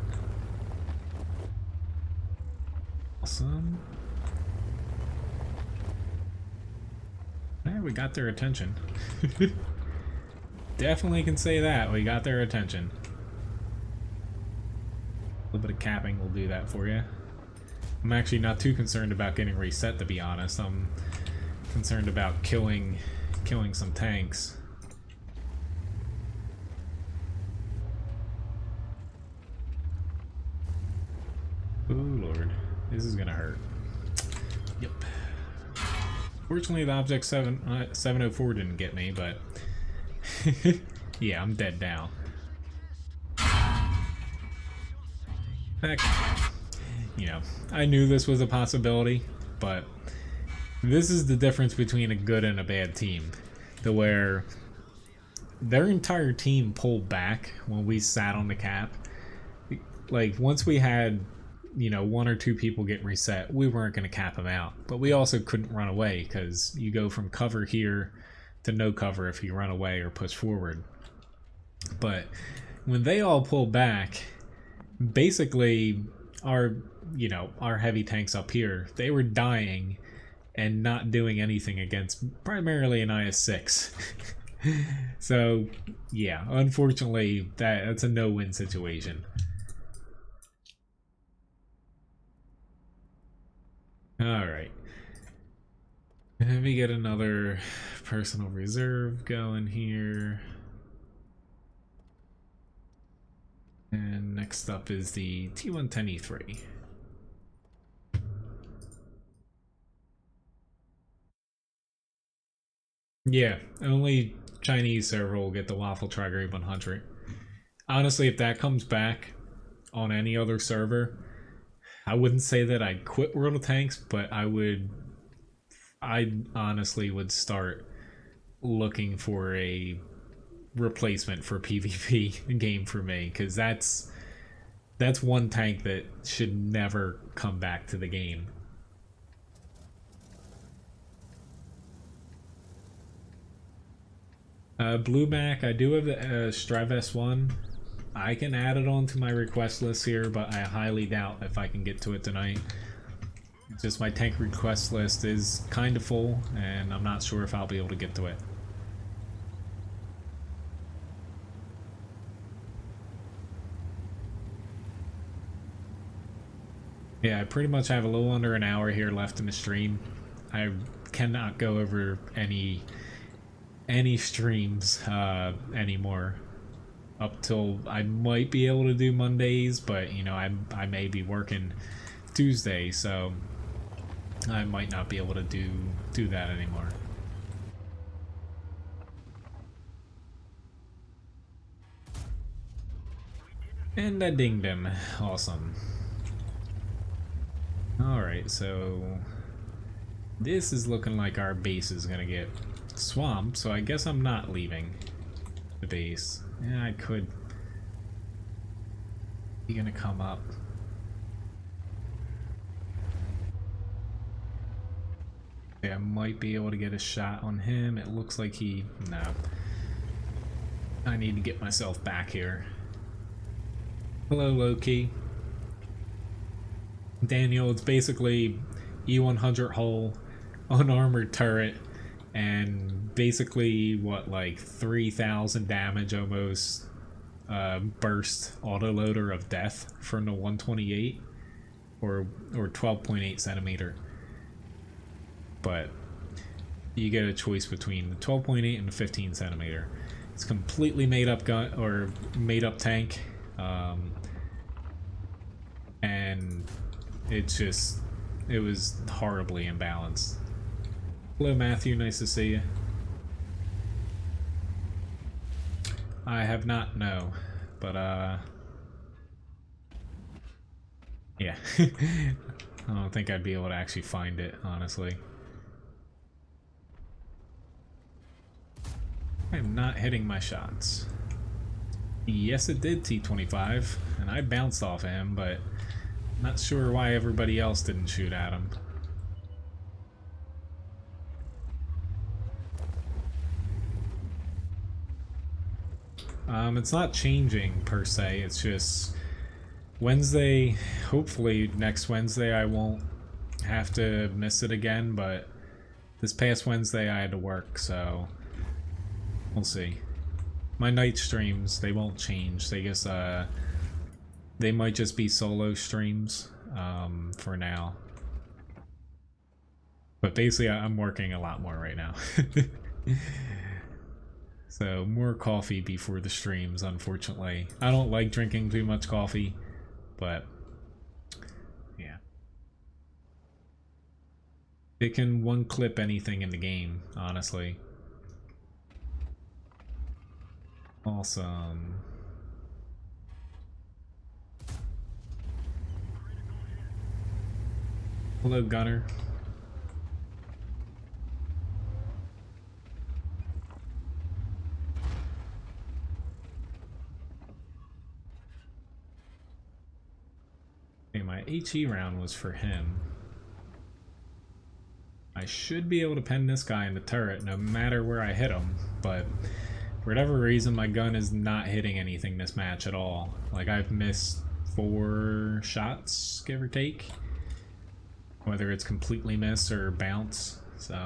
awesome. Yeah, we got their attention. Definitely can say that, we got their attention. A little bit of capping will do that for you. I'm actually not too concerned about getting reset, to be honest. I'm concerned about killing some tanks. Oh lord, this is gonna hurt. Yep. Fortunately, the Object 704 didn't get me, but yeah, I'm dead now. Heck, you know, I knew this was a possibility, but this is the difference between a good and a bad team. To where their entire team pulled back when we sat on the cap. Like, once we had, you know, one or two people get reset, we weren't going to cap them out. But we also couldn't run away, because you go from cover here to no cover if you run away or push forward. But when they all pulled back, basically our heavy tanks up here, they were dying and not doing anything against primarily an IS-6. So yeah, unfortunately that's a no-win situation. Alright, let me get another personal reserve going here. And next up is the T110E3. Yeah, only Chinese server will get the Waffle Tri-Grade 100. Honestly, if that comes back on any other server, I wouldn't say that I'd quit World of Tanks, but I honestly would start looking for a replacement for PvP game for me, because that's one tank that should never come back to the game. Blue Mac, I do have the Strive S1. I can add it onto my request list here, but I highly doubt if I can get to it tonight. Just my tank request list is kind of full, and I'm not sure if I'll be able to get to it. Yeah, I pretty much have a little under an hour here left in the stream. I cannot go over any streams anymore up till I might be able to do Mondays, but you know, I may be working Tuesday, so I might not be able to do that anymore. And I dinged him. Awesome. Alright, so this is looking like our base is gonna get swamped, so I guess I'm not leaving the base. Yeah, I could. He's gonna come up. Yeah, I might be able to get a shot on him. It looks like no. I need to get myself back here. Hello, Loki. Daniel, it's basically E100 hull, unarmored turret, and basically what, like 3,000 damage almost, burst autoloader of death from the 128 or 12.8 centimeter. But you get a choice between the 12.8 and the 15 centimeter. It's completely made up gun or made up tank, and it was horribly imbalanced. Hello Matthew, nice to see you. I have not, no, but yeah. I don't think I'd be able to actually find it, honestly. I'm not hitting my shots. Yes, it did T25, and I bounced off of him, but not sure why everybody else didn't shoot at him. It's not changing per se, it's just Wednesday, hopefully next Wednesday I won't have to miss it again, but this past Wednesday I had to work, so we'll see. My night streams, they won't change. They just they might just be solo streams. for now. But basically, I'm working a lot more right now. So, more coffee before the streams, unfortunately. I don't like drinking too much coffee, but yeah. It can one-clip anything in the game, honestly. Awesome. Hello, Gunner. Okay, my HE round was for him. I should be able to pen this guy in the turret no matter where I hit him, but for whatever reason my gun is not hitting anything this match at all. Like, I've missed 4 shots, give or take. Whether it's completely missed or bounce, so...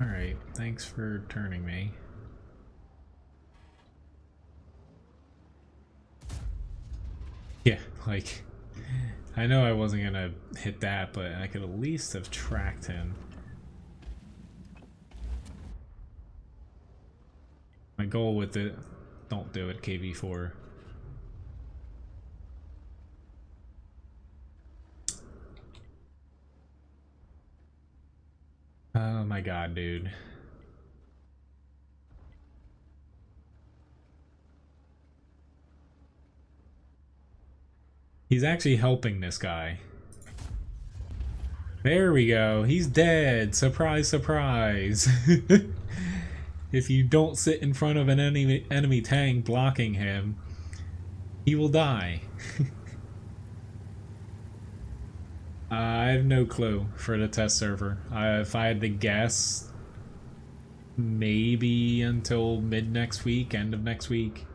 Alright, thanks for turning me. Yeah, like, I know I wasn't gonna hit that, but I could at least have tracked him. My goal with it, don't do it, KV4. Oh my god, dude. He's actually helping this guy. There we go. He's dead. Surprise, surprise. If you don't sit in front of an enemy tank blocking him, he will die. I have no clue for the test server. If I had to guess, maybe until mid next week, end of next week.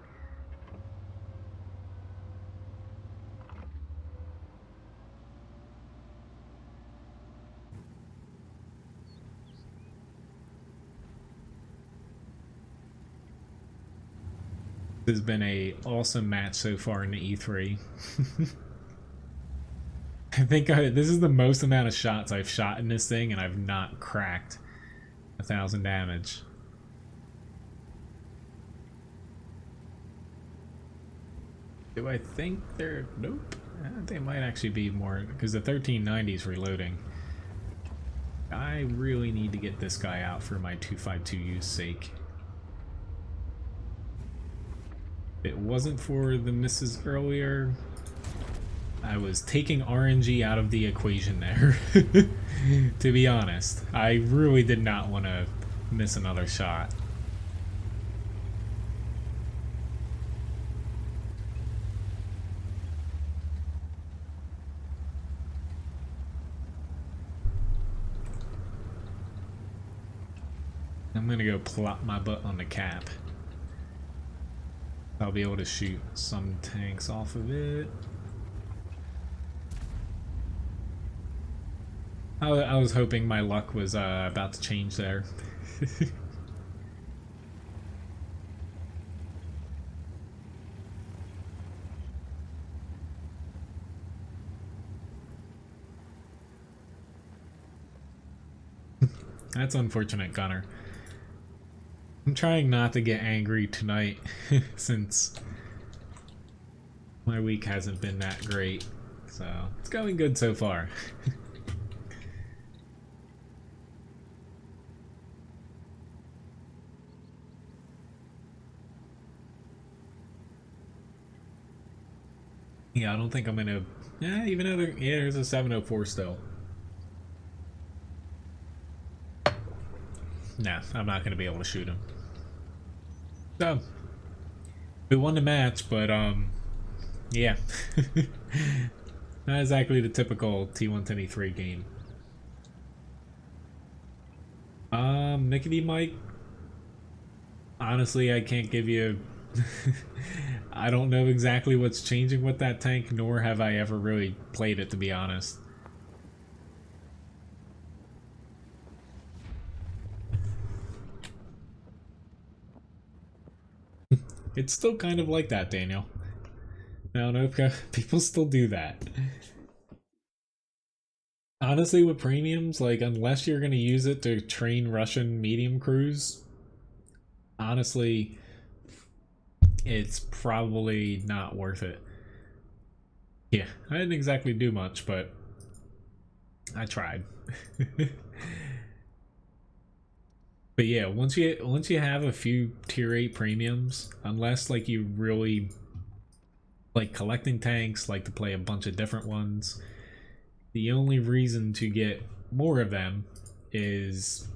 This has been a awesome match so far in the E3. I think this is the most amount of shots I've shot in this thing, and I've not cracked 1,000 damage. Do I think they're... Nope. They might actually be more, because the 1390 is reloading. I really need to get this guy out for my 252U's sake. If it wasn't for the misses earlier, I was taking RNG out of the equation there. To be honest, I really did not want to miss another shot. I'm gonna go plop my butt on the cap. I'll be able to shoot some tanks off of it. I was hoping my luck was about to change there. That's unfortunate, Gunner. I'm trying not to get angry tonight since my week hasn't been that great. So, it's going good so far. Yeah, I don't think I'm gonna... Yeah, even though there's a 704 still. Nah, I'm not gonna be able to shoot him. So, we won the match, but yeah. Not exactly the typical T123 game. Nickety Mike. Honestly, I can't give you... I don't know exactly what's changing with that tank, nor have I ever really played it, to be honest. It's still kind of like that, Daniel. I don't know if people still do that. Honestly, with premiums, like, unless you're going to use it to train Russian medium crews, honestly, it's probably not worth it. Yeah, I didn't exactly do much, but I tried. But yeah, once you have a few tier 8 premiums, unless like you really like collecting tanks, like to play a bunch of different ones, the only reason to get more of them is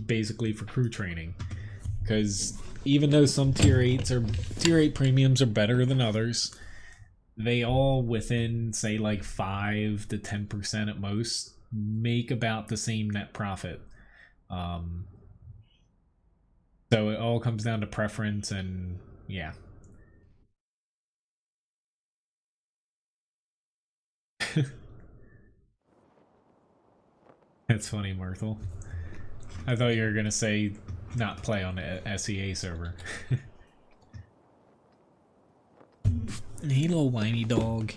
basically for crew training. Because even though some tier 8 premiums are better than others, they all within say like 5 to 10% at most make about the same net profit. So it all comes down to preference, and yeah. That's funny, Myrtle. I thought you were gonna say not play on the SEA server. Hey, little whiny dog.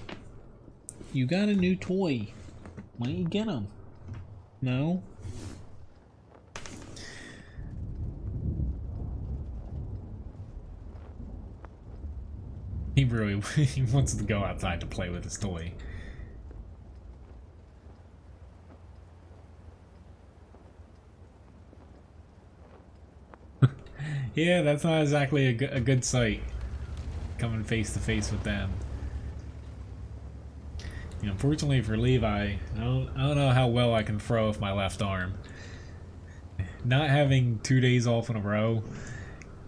You got a new toy. Why don't you get him? No? He really he wants to go outside to play with his toy. Yeah, that's not exactly a good sight. Coming face to face with them. You know, unfortunately for Levi, I don't know how well I can throw with my left arm. Not having 2 days off in a row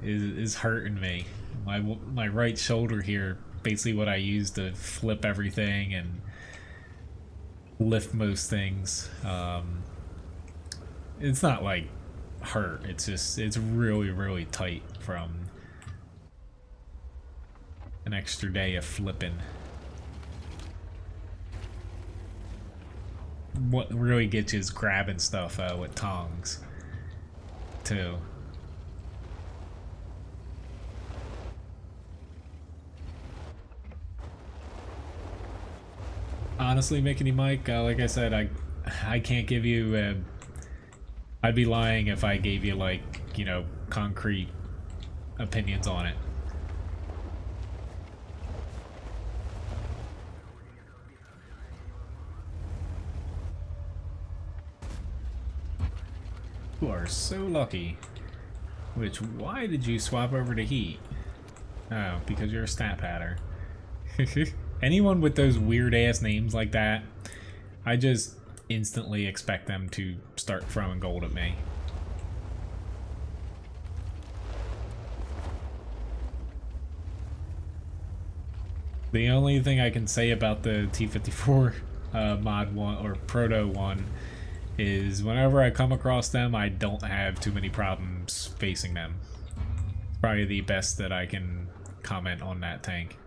is hurting me. My right shoulder here, basically what I use to flip everything and lift most things. It's not like hurt. It's really tight from an extra day of flipping. What really gets you is grabbing stuff with tongs, too. Honestly, Mickey Mike, like I said, I can't give you. I'd be lying if I gave you like, you know, concrete opinions on it. You are so lucky. Which, why did you swap over to heat? Oh, because you're a stat patter. Anyone with those weird ass names like that, I just instantly expect them to start throwing gold at me. The only thing I can say about the T-54 mod 1 or proto 1 is whenever I come across them, I don't have too many problems facing them. It's probably the best that I can comment on that tank.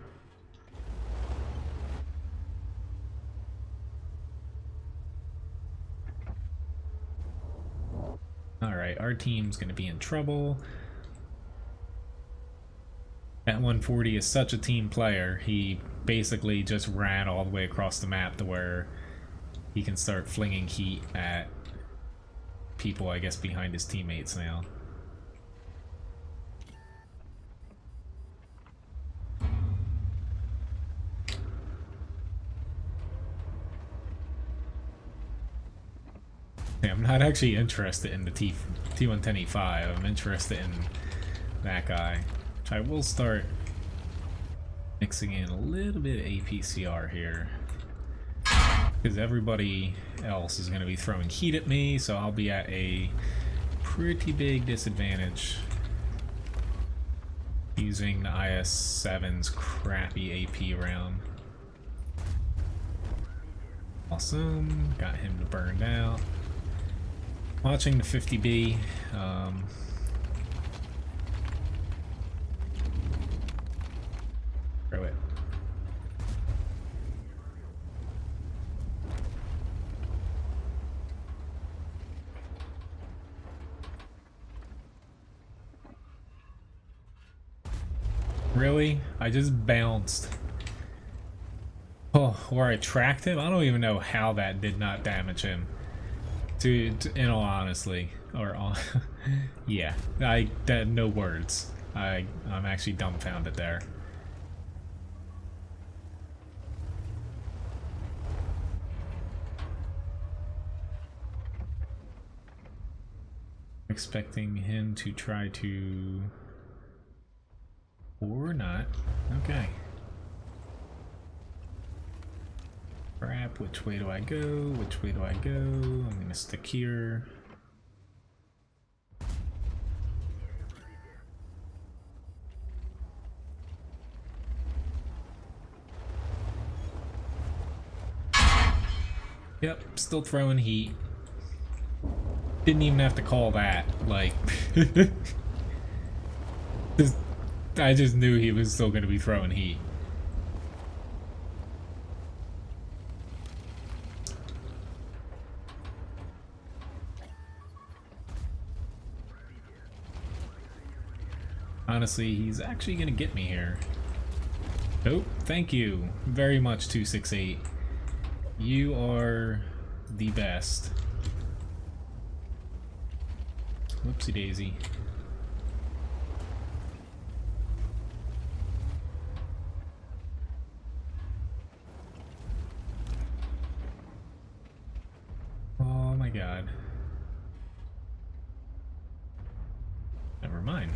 Alright, our team's gonna be in trouble. That 140 is such a team player, he basically just ran all the way across the map to where he can start flinging heat at people, I guess, behind his teammates now. Yeah, I'm not actually interested in the T110E5. I'm interested in that guy. Which I will start mixing in a little bit of APCR here. Because everybody else is going to be throwing heat at me, so I'll be at a pretty big disadvantage using the IS-7's crappy AP round. Awesome, got him to burn out. Watching the 50B. Throw it. Really? I just bounced. Oh, or I tracked him? I don't even know how that did not damage him. In all honestly, or yeah, no words. I'm actually dumbfounded there. Expecting him to try to, or not. Okay. Crap, which way do I go? Which way do I go? I'm gonna stick here. Yep, still throwing heat. Didn't even have to call that, like... I just knew he was still gonna be throwing heat. Honestly, he's actually gonna get me here. Oh, thank you very much, 268. You are the best. Whoopsie daisy. Oh my god. Never mind.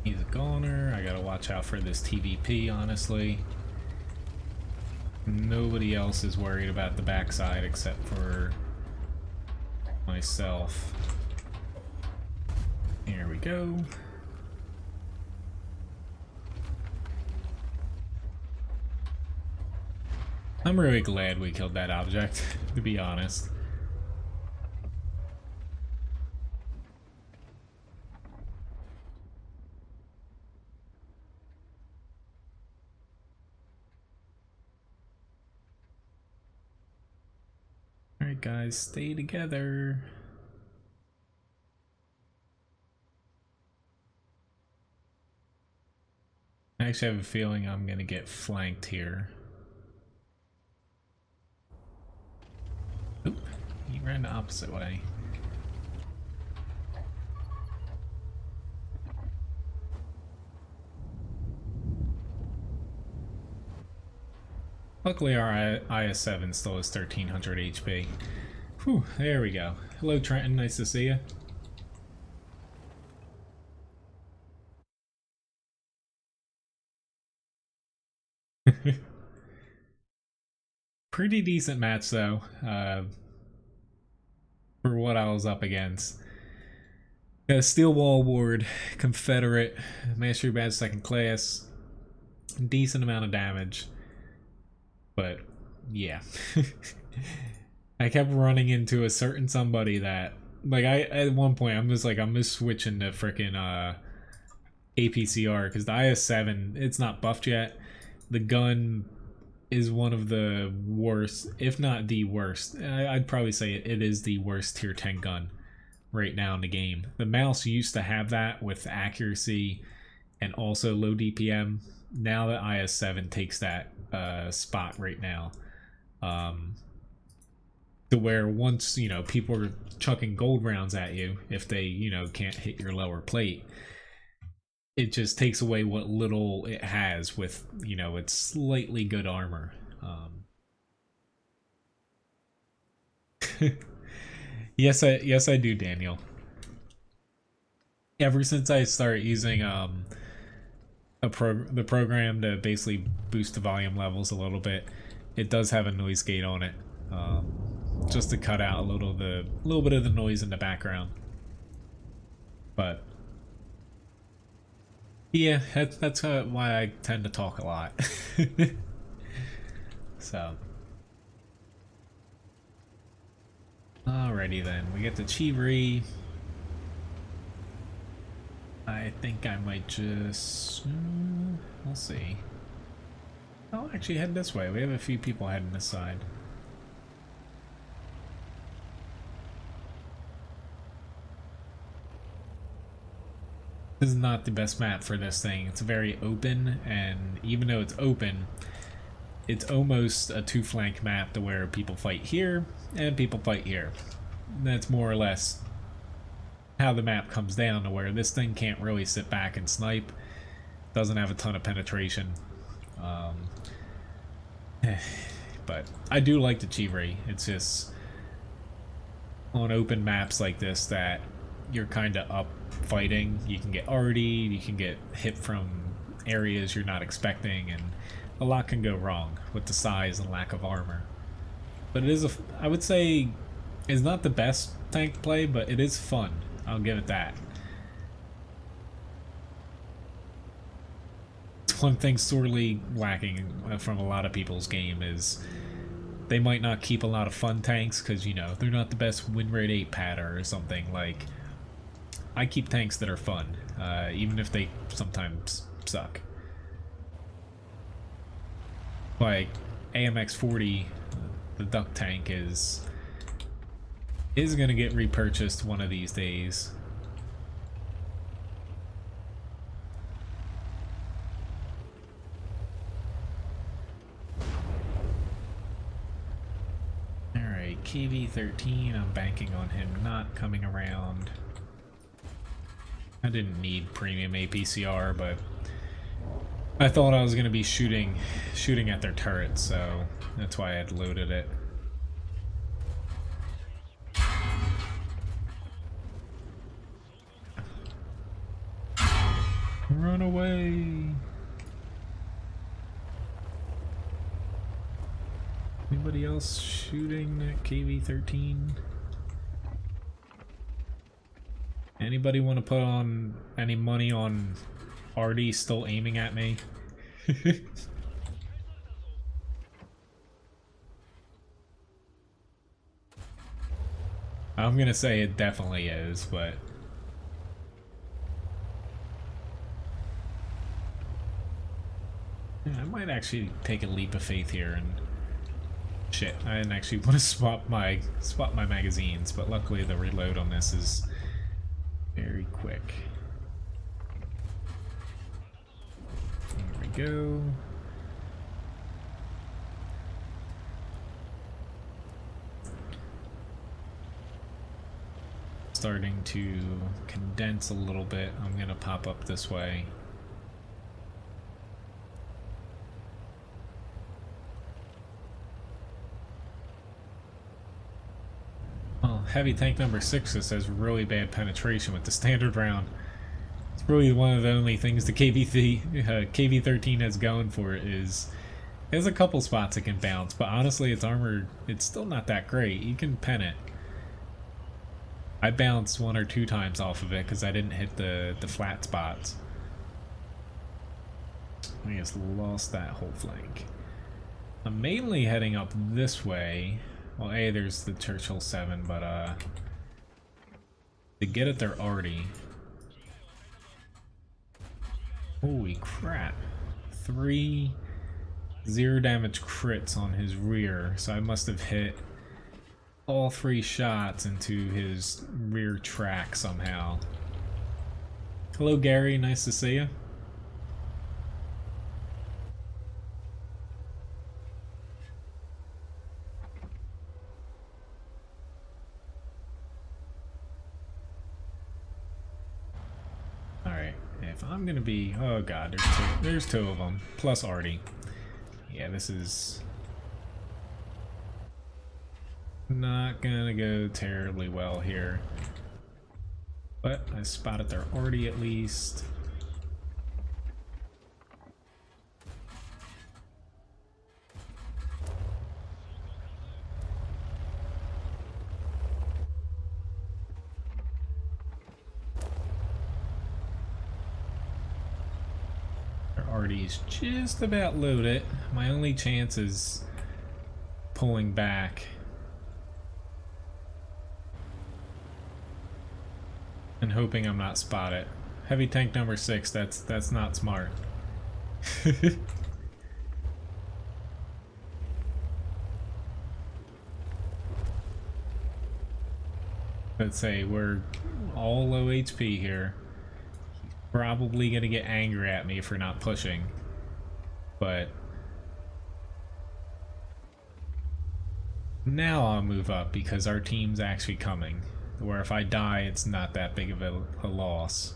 He's a goner. I gotta watch out for this TVP, honestly. Nobody else is worried about the backside except for myself. Here we go. I'm really glad we killed that object, to be honest. Alright guys, stay together. I actually have a feeling I'm gonna get flanked here. Oop, he ran the opposite way. Luckily our IS-7 still has 1300 HP. Whew, there we go. Hello Trenton, nice to see you. Pretty decent match though, for what I was up against. Got a Steel Wall Award, Confederate, Mastery Badge 2nd class, decent amount of damage. But yeah. I kept running into a certain somebody that, like, at one point I'm just switching to frickin' APCR because the IS-7, it's not buffed yet. The gun is one of the worst, if not the worst. I'd probably say it is the worst tier 10 gun right now in the game. The mouse used to have that with accuracy and also low DPM. Now the IS-7 takes that spot right now. To where once, you know, people are chucking gold rounds at you if they, you know, can't hit your lower plate, it just takes away what little it has with, you know, its slightly good armor. Yes, I do, Daniel. Ever since I started using the program to basically boost the volume levels a little bit, it does have a noise gate on it, just to cut out a little bit of the noise in the background. But yeah, that's why I tend to talk a lot. So, alrighty then, we get the Chivery. I think I might just, we'll see. I'll actually head this way. We have a few people heading this side. This is not the best map for this thing. It's very open, and even though it's open, it's almost a two-flank map to where people fight here and people fight here. That's more or less how the map comes down, to where this thing can't really sit back and snipe. Doesn't have a ton of penetration. But I do like the Chivalry. It's just on open maps like this that you're kind of up fighting. You can get RD'd, you can get hit from areas you're not expecting, and a lot can go wrong with the size and lack of armor. But it is I would say it's not the best tank to play, but it is fun. I'll give it that. It's one thing sorely lacking from a lot of people's game is they might not keep a lot of fun tanks because, you know, they're not the best win rate 8 patter or something. Like, I keep tanks that are fun, even if they sometimes suck. Like, AMX 40, the duck tank is gonna get repurchased one of these days. Alright, KV-13, I'm banking on him not coming around. I didn't need premium APCR, but I thought I was gonna be shooting at their turrets, so that's why I had loaded it. Run away! Anybody else shooting at KV-13? Anybody want to put on any money on RD still aiming at me? I'm gonna say it definitely is, but yeah, I might actually take a leap of faith here and shit. I didn't actually want to swap my magazines, but luckily the reload on this is very quick. Here we go. Starting to condense a little bit. I'm gonna pop up this way. Oh, heavy tank number 6 has really bad penetration with the standard round. It's really one of the only things the KV-13 has going for it is there's a couple spots it can bounce, but honestly its armor, it's still not that great. You can pen it. I bounced 1 or 2 times off of it because I didn't hit the flat spots. I just lost that whole flank. I'm mainly heading up this way. Well, there's the Churchill 7, but to get at their arty. Holy crap. 3 0 damage crits on his rear, so I must have hit all 3 shots into his rear track somehow. Hello Gary, nice to see you. Alright, if I'm gonna be... oh god, there's two of them, plus Artie. Yeah, this is not gonna go terribly well here. But I spotted their Artie at least. Their Artie's just about loaded. My only chance is pulling back and hoping I'm not spotted. Heavy tank number 6, that's not smart. Let's say we're all low HP here. probably gonna get angry at me for not pushing, but now I'll move up because our team's actually coming, where if I die it's not that big of a loss.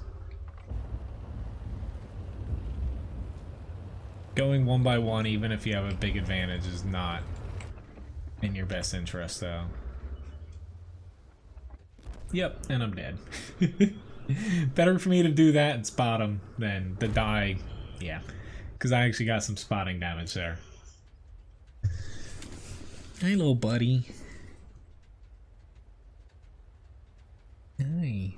Going one by one, even if you have a big advantage, is not in your best interest though. Yep, and I'm dead. Better for me to do that and spot him than to die. Yeah, because I actually got some spotting damage there. Hey, little buddy. Hey.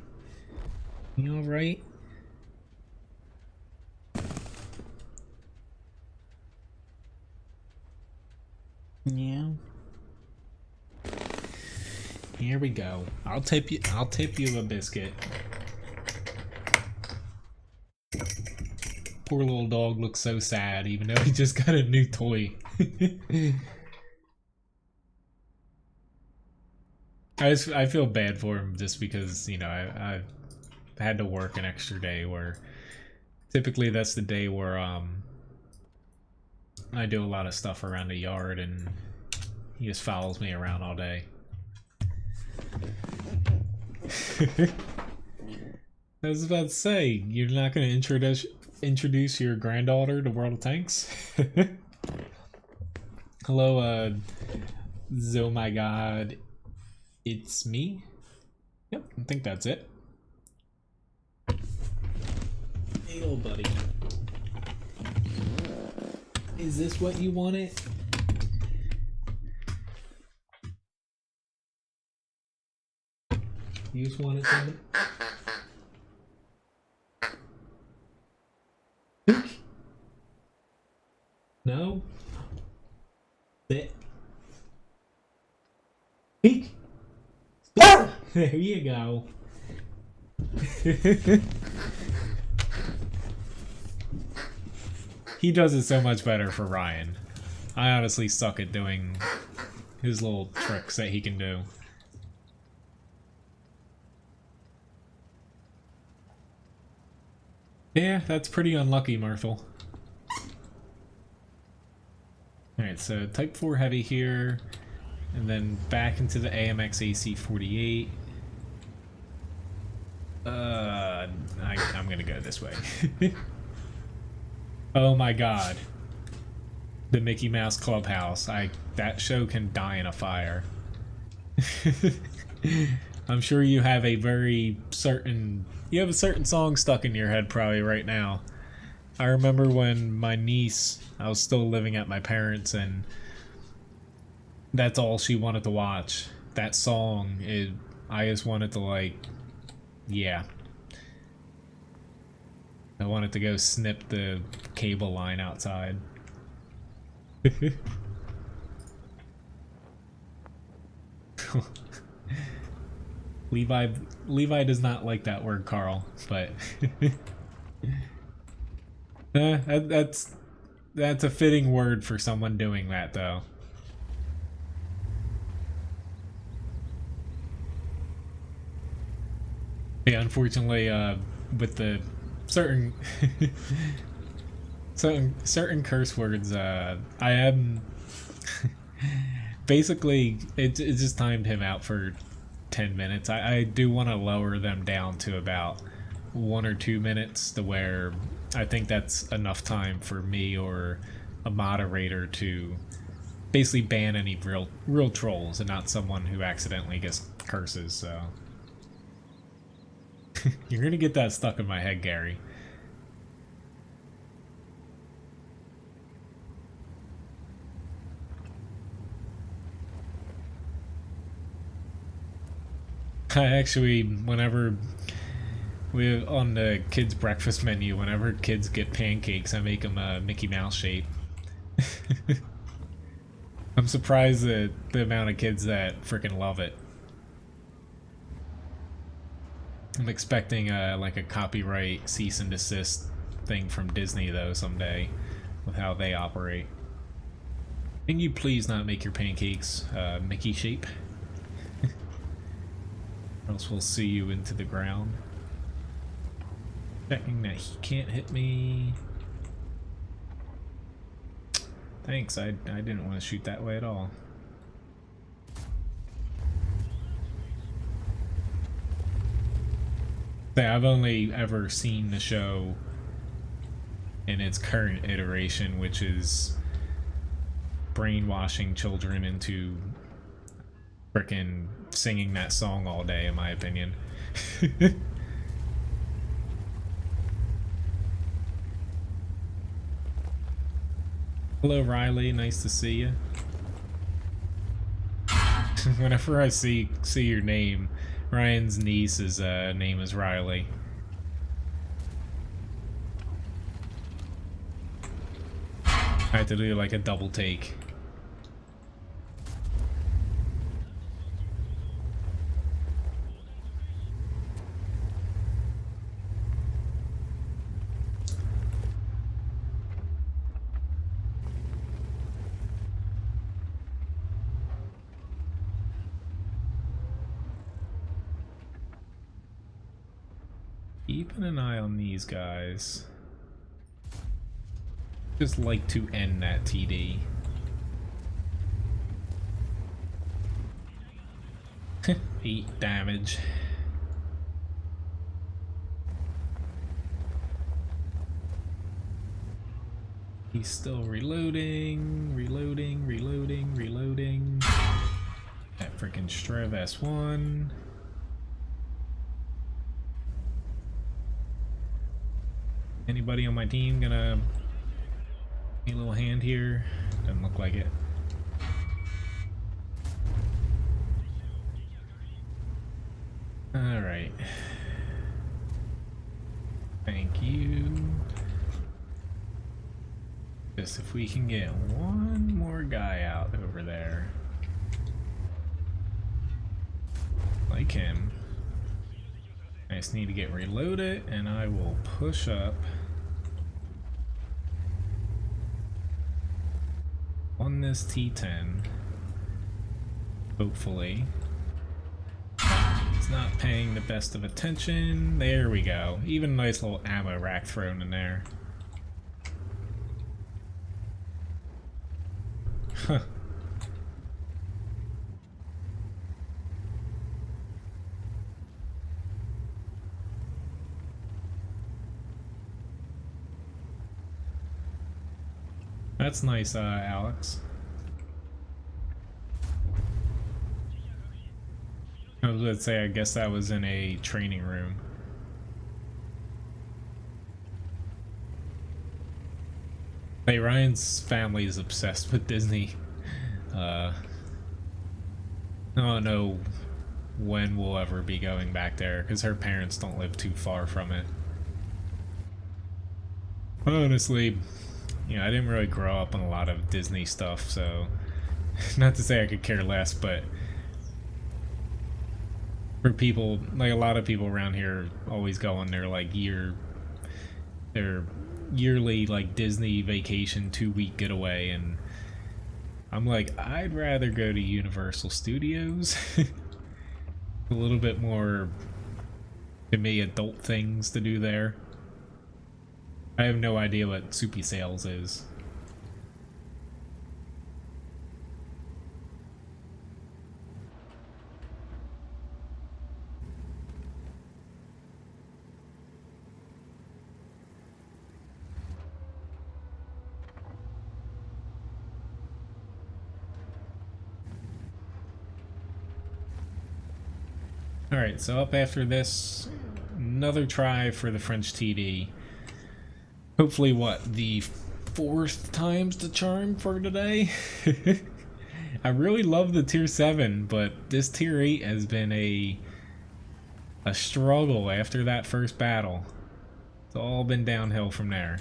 You alright? Yeah. Here we go. I'll tip you a biscuit. Poor little dog looks so sad even though he just got a new toy. I feel bad for him just because, you know, I had to work an extra day where typically that's the day where I do a lot of stuff around the yard and he just follows me around all day. I was about to say, you're not going to introduce your granddaughter to World of Tanks? Hello, oh my god, it's me? Yep, I think that's it. Hey, little buddy. Is this what you wanted? You just wanted something? No? Sit. Peek! There you go. He does it so much better for Ryan. I honestly suck at doing his little tricks that he can do. Yeah, that's pretty unlucky, Marthel. Alright, so Type 4 Heavy here, and then back into the AMX AC-48. I'm gonna go this way. Oh my god. The Mickey Mouse Clubhouse. That show can die in a fire. I'm sure you have a certain song stuck in your head probably right now. I remember when my niece, I was still living at my parents' and that's all she wanted to watch. That song, I just wanted to yeah. I wanted to go snip the cable line outside. Levi does not like that word, Carl, but that's a fitting word for someone doing that, though. Yeah, unfortunately, with the certain certain curse words, I am basically it just timed him out for 10 minutes. I do want to lower them down to about 1 or 2 minutes to where I think that's enough time for me or a moderator to basically ban any real trolls and not someone who accidentally gets curses. So you're gonna get that stuck in my head, Gary. I actually, whenever we on the kids' breakfast menu, whenever kids get pancakes, I make them a Mickey Mouse shape. I'm surprised at the amount of kids that freaking love it. I'm expecting like a copyright cease and desist thing from Disney though someday with how they operate. Can you please not make your pancakes Mickey shape? Or else we'll see you into the ground. Checking that he can't hit me. Thanks, I didn't want to shoot that way at all. I've only ever seen the show in its current iteration, which is brainwashing children into frickin' singing that song all day, in my opinion. Hello, Riley. Nice to see you. Whenever I see your name, Ryan's niece's name is Riley. I had to do like a double take. Keeping an eye on these guys. Just like to end that TD. 8 damage. He's still reloading. That freaking Strev S1. Anybody on my team gonna need a little hand here? Doesn't look like it. Alright. Thank you. Just if we can get one more guy out over there. Like him. I just need to get reloaded and I will push up on this T10. Hopefully. It's not paying the best of attention. There we go. Even a nice little ammo rack thrown in there. Huh. That's nice, Alex. I was going to say, I guess that was in a training room. Hey, Ryan's family is obsessed with Disney. I don't know when we'll ever be going back there, because her parents don't live too far from it. Honestly, you know, I didn't really grow up on a lot of Disney stuff, so not to say I could care less, but for people, like a lot of people around here always go on their like their yearly like Disney vacation 2-week getaway, and I'm like, I'd rather go to Universal Studios. A little bit more, to me, adult things to do there. I have no idea what Soupy Sales is. Alright, so up after this, another try for the French TD. Hopefully, what, the 4th time's the charm for today? I really love the tier 7, but this tier 8 has been a struggle after that first battle. It's all been downhill from there.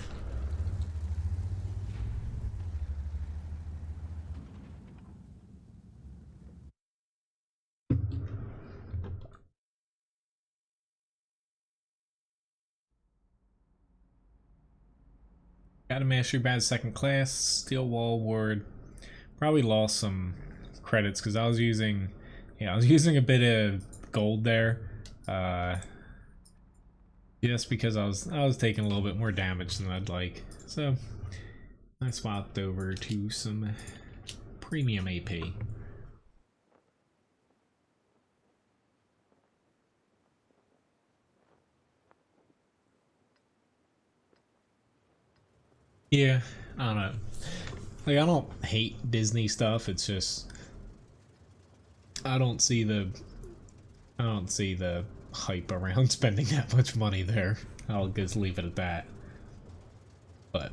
Got a mastery badge 2nd class, steel wall ward. Probably lost some credits because I was using, I was using a bit of gold there. just because I was taking a little bit more damage than I'd like. So I swapped over to some premium AP. Yeah, I don't know. Like, I don't hate Disney stuff. It's just I don't see the hype around spending that much money there. I'll just leave it at that. But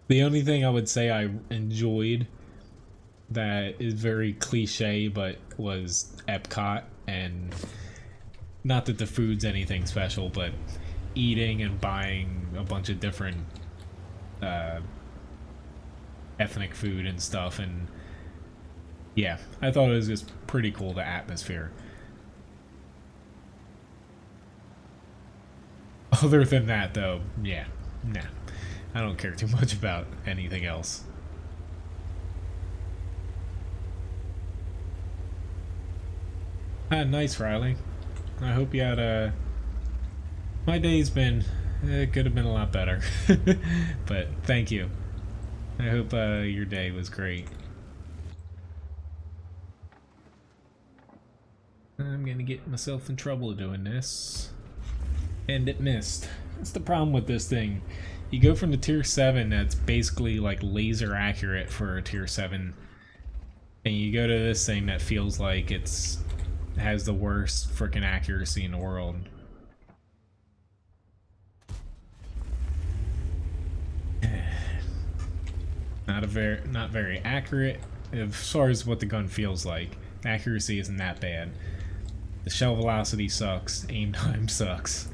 the only thing I would say I enjoyed that is very cliche but was Epcot, and not that the food's anything special, but eating and buying a bunch of different ethnic food and stuff, and yeah, I thought it was just pretty cool, the atmosphere. Other than that, though, yeah, nah, I don't care too much about anything else. Ah, nice, Riley. I hope you had a... My day's been... It could have been a lot better. But thank you. I hope your day was great. I'm gonna get myself in trouble doing this. And it missed. That's the problem with this thing. You go from the tier 7 that's basically like laser accurate for a tier 7, and you go to this thing that feels like it has the worst freaking accuracy in the world. Not very accurate as far as what the gun feels like. The accuracy isn't that bad. The shell velocity sucks. Aim time sucks.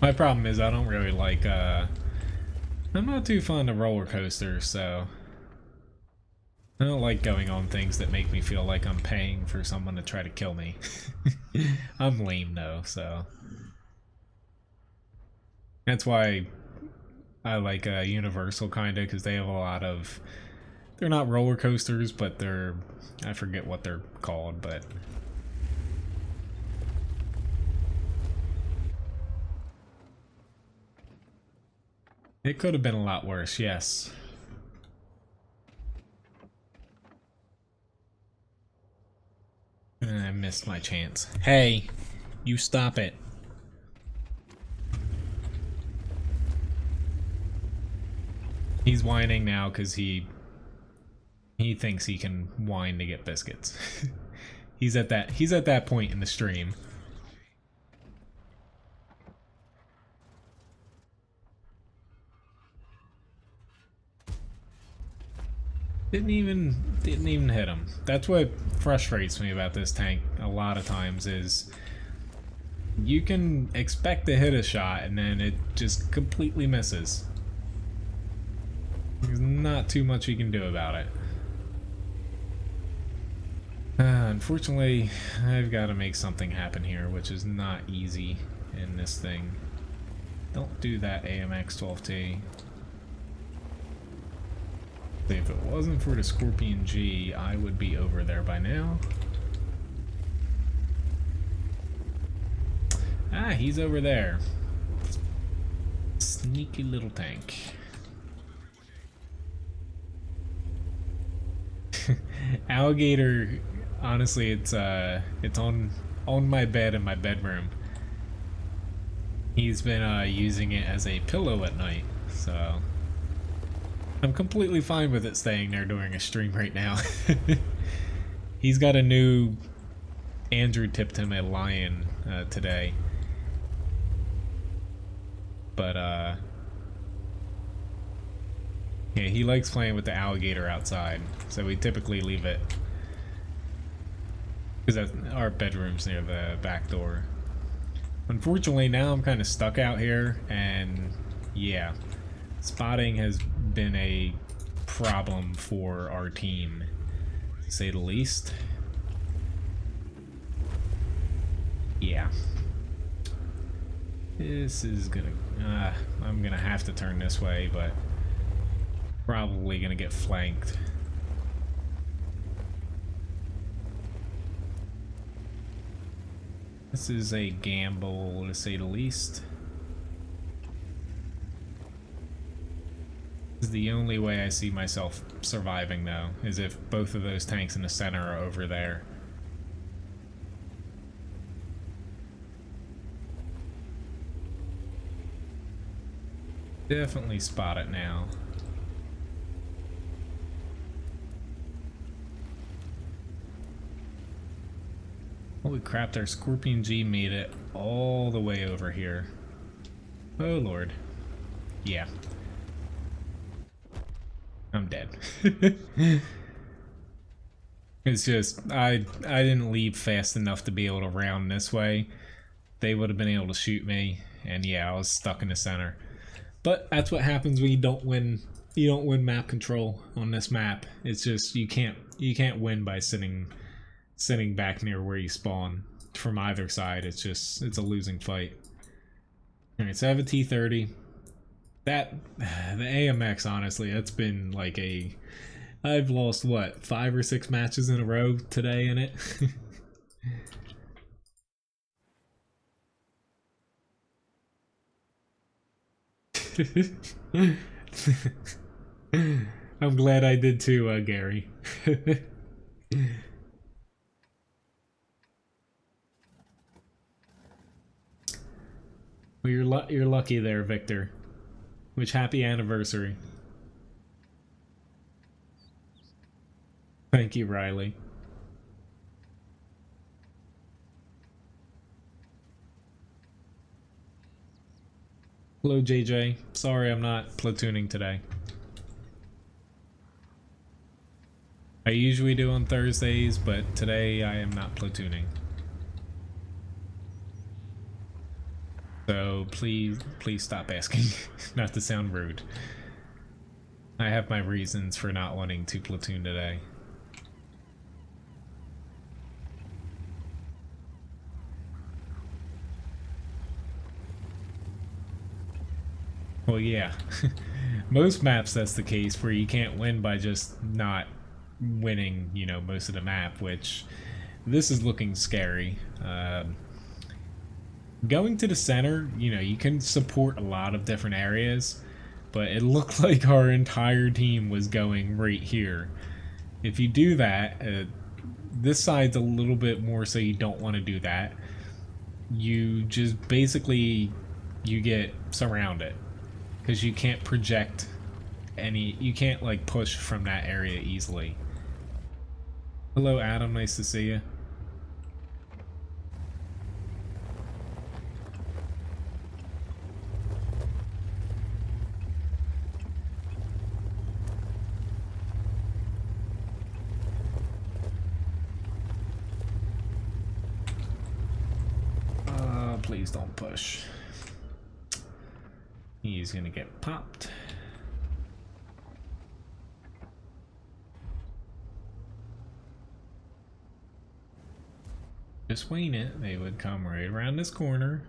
My problem is I don't really like, I'm not too fond of roller coasters, so I don't like going on things that make me feel like I'm paying for someone to try to kill me. I'm lame though, so that's why I like Universal kinda, because they have a lot of, they're not roller coasters, but they're, I forget what they're called, but it could have been a lot worse, yes. I missed my chance. Hey, you stop it. He's whining now because he thinks he can whine to get biscuits. He's at that point in the stream. Didn't even hit him. That's what frustrates me about this tank a lot of times, is you can expect to hit a shot and then it just completely misses. There's not too much you can do about it. Unfortunately, I've got to make something happen here, which is not easy in this thing. Don't do that, AMX 12T. If it wasn't for the Scorpion G, I would be over there by now. Ah, he's over there. Sneaky little tank. Alligator, honestly, it's on my bed in my bedroom. He's been using it as a pillow at night, so I'm completely fine with it staying there during a stream right now. He's got a new... Andrew tipped him a lion today. But, yeah, he likes playing with the alligator outside, so we typically leave it, because our bedroom's near the back door. Unfortunately, now I'm kind of stuck out here, and yeah, spotting has been a problem for our team, to say the least. This is gonna... I'm gonna have to turn this way, but probably gonna get flanked. This is a gamble, to say the least. This is the only way I see myself surviving, though, is if both of those tanks in the center are over there. Definitely spot it now. Holy crap, their Scorpion G made it all the way over here. Oh lord. Yeah. I'm dead. It's just, I didn't leave fast enough to be able to round this way. They would have been able to shoot me, and yeah, I was stuck in the center. But that's what happens when you don't win map control on this map. It's just you can't win by sitting back near where you spawn from either side. It's a losing fight. Alright, so I have a T-30. The AMX, honestly, that's been like I've lost what, 5 or 6 matches in a row today in it. I'm glad I did too, Gary. Well, you're lucky there, Victor. Which happy anniversary. Thank you, Riley. Hello, JJ. Sorry I'm not platooning today. I usually do on Thursdays, but today I am not platooning. So please stop asking. Not to sound rude. I have my reasons for not wanting to platoon today. Well, yeah. Most maps that's the case, where you can't win by just not winning, you know, most of the map, which this is looking scary. Going to the center, you know, you can support a lot of different areas, but it looked like our entire team was going right here. If you do that, this side's a little bit more so you don't want to do that. You just basically, you get surrounded. Because you can't project you can't like push from that area easily. Hello Adam, nice to see you. Please don't push. He's gonna get popped. Just wing it, they would come right around this corner.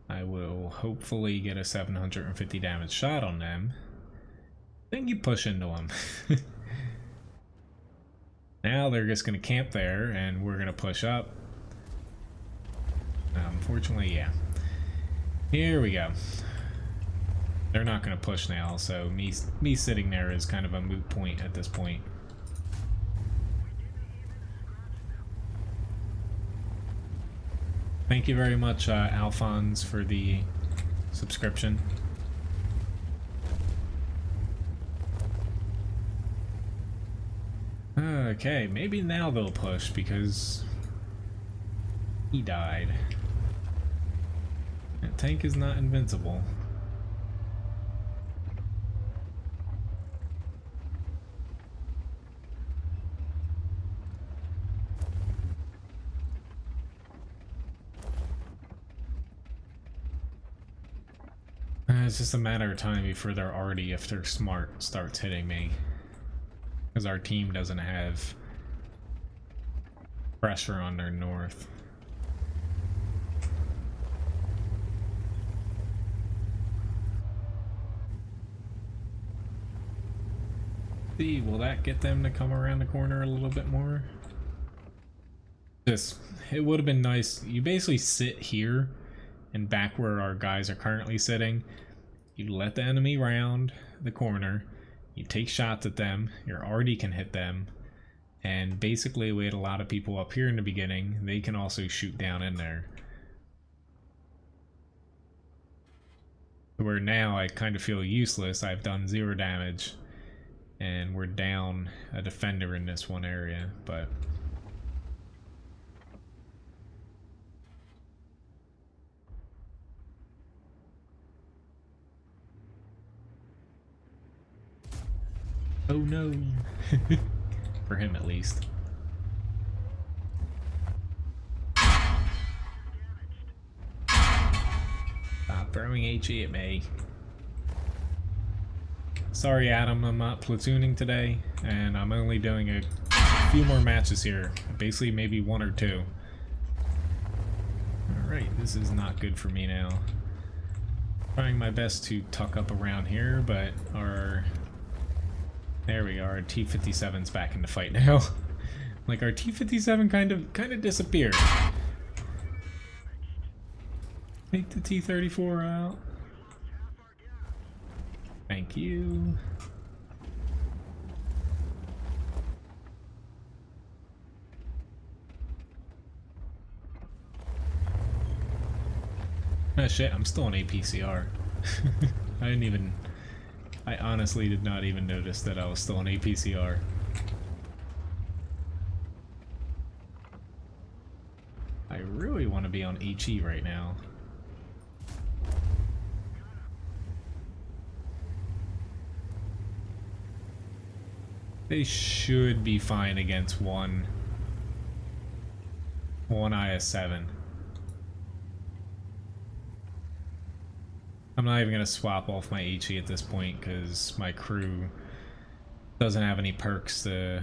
I will hopefully get a 750 damage shot on them. Then you push into them. Now they're just gonna camp there and we're gonna push up. Unfortunately, yeah. Here we go. They're not going to push now, so me sitting there is kind of a moot point at this point. Thank you very much, Alphonse, for the subscription. Okay, maybe now they'll push because he died. That tank is not invincible. It's just a matter of time before they're already, if they're smart, starts hitting me. Because our team doesn't have pressure on their north. See, will that get them to come around the corner a little bit more? Just, it would have been nice. You basically sit here and back where our guys are currently sitting. You let the enemy round the corner. You take shots at them. Your RD can hit them. And basically we had a lot of people up here in the beginning. They can also shoot down in there. Where now I kind of feel useless. I've done 0 damage. And we're down a defender in this one area, but oh no. For him at least. Stop throwing HE at me. Sorry, Adam, I'm not platooning today, and I'm only doing a few more matches here. Basically, maybe 1 or 2. Alright, this is not good for me now. Trying my best to tuck up around here, but our... There we are, our T-57's back in the fight now. Like, our T-57 kind of disappeared. Take the T-34 out. Thank you. Oh shit, I'm still on APCR. I honestly did not even notice that I was still on APCR. I really want to be on HE right now. They should be fine against one IS-7. I'm not even going to swap off my HE at this point because my crew doesn't have any perks to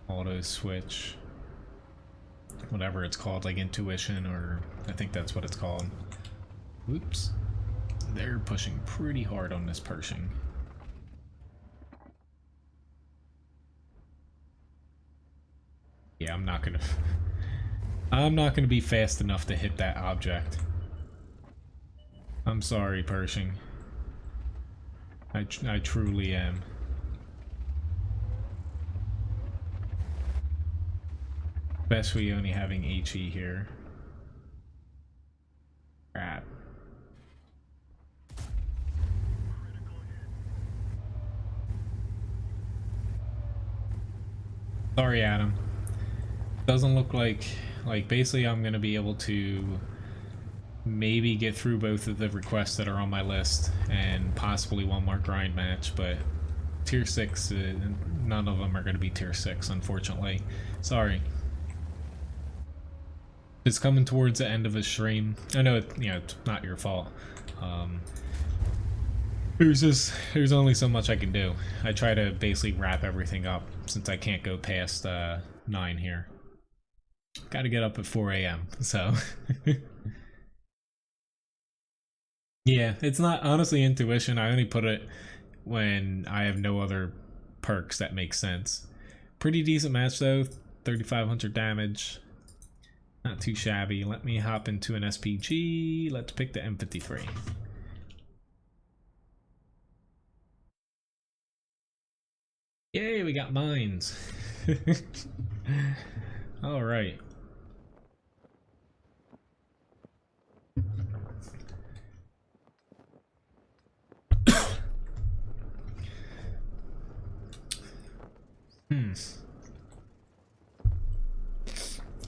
auto switch. Whatever it's called, like intuition, or I think that's what it's called. Oops. They're pushing pretty hard on this Pershing. Yeah, I'm not gonna be fast enough to hit that object. I'm sorry, Pershing. I truly am. Especially only having HE here. Crap. Sorry, Adam. Doesn't look like basically I'm gonna be able to maybe get through both of the requests that are on my list and possibly one more grind match, but tier 6, none of them are gonna be tier 6, unfortunately. Sorry. It's coming towards the end of a stream. I know it's not your fault. There's only so much I can do. I try to basically wrap everything up since I can't go past 9 here. Got to get up at 4 a.m. so yeah, it's not honestly intuition. I only put it when I have no other perks that make sense. Pretty decent match though, 3,500 damage. Not too shabby. Let me hop into an SPG. Let's pick the M53. Yay, we got mines. All right.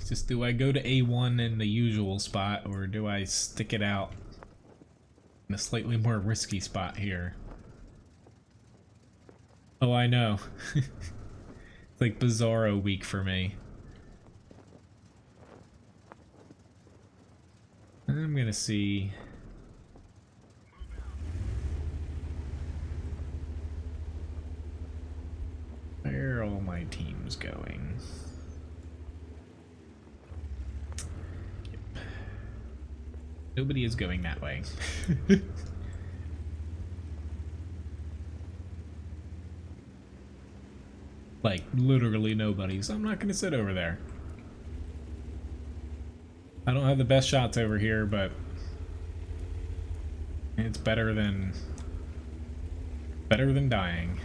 Just do I go to A1 in the usual spot, or do I stick it out in a slightly more risky spot here? Oh, I know. It's like Bizarro week for me. I'm gonna see. Where are all my teams going? Yep. Nobody is going that way. Like, literally nobody, so I'm not gonna sit over there. I don't have the best shots over here, but it's better than dying.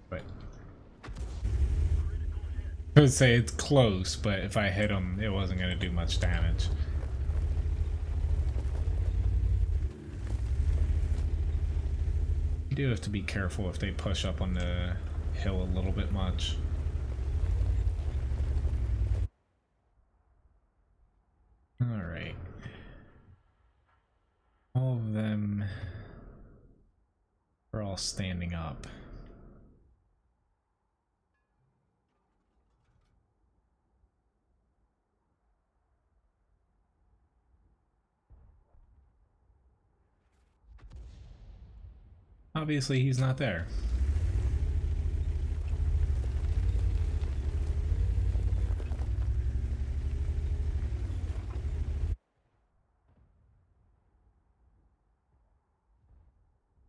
But I would say it's close, but if I hit him, it wasn't gonna do much damage. You do have to be careful if they push up on the hill a little bit much. Alright. All of them are all standing up. Obviously, he's not there.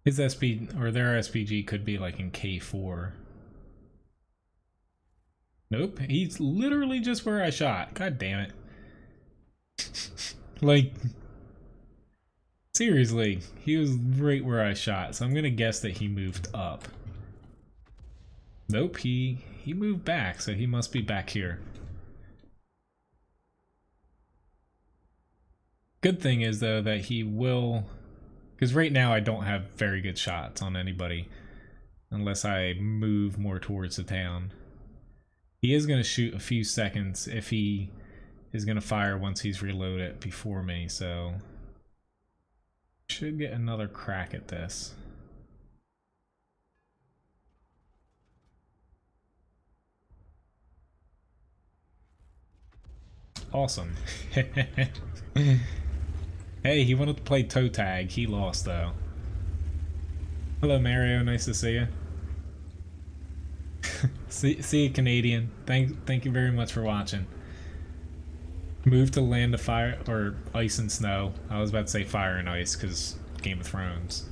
His SP or their SPG could be like in K4. Nope, he's literally just where I shot. God damn it. Like, seriously, he was right where I shot, so I'm gonna guess that he moved up. Nope, he moved back, so he must be back here. Good thing is, though, that he will... Because right now I don't have very good shots on anybody. Unless I move more towards the town. He is going to shoot a few seconds if he is going to fire once he's reloaded before me, so... Should get another crack at this. Awesome. Hey, he wanted to play toe tag. He lost, though. Hello, Mario. Nice to see you. see you, Canadian. Thank you very much for watching. Move to land of fire or ice and snow. I was about to say fire and ice because Game of Thrones.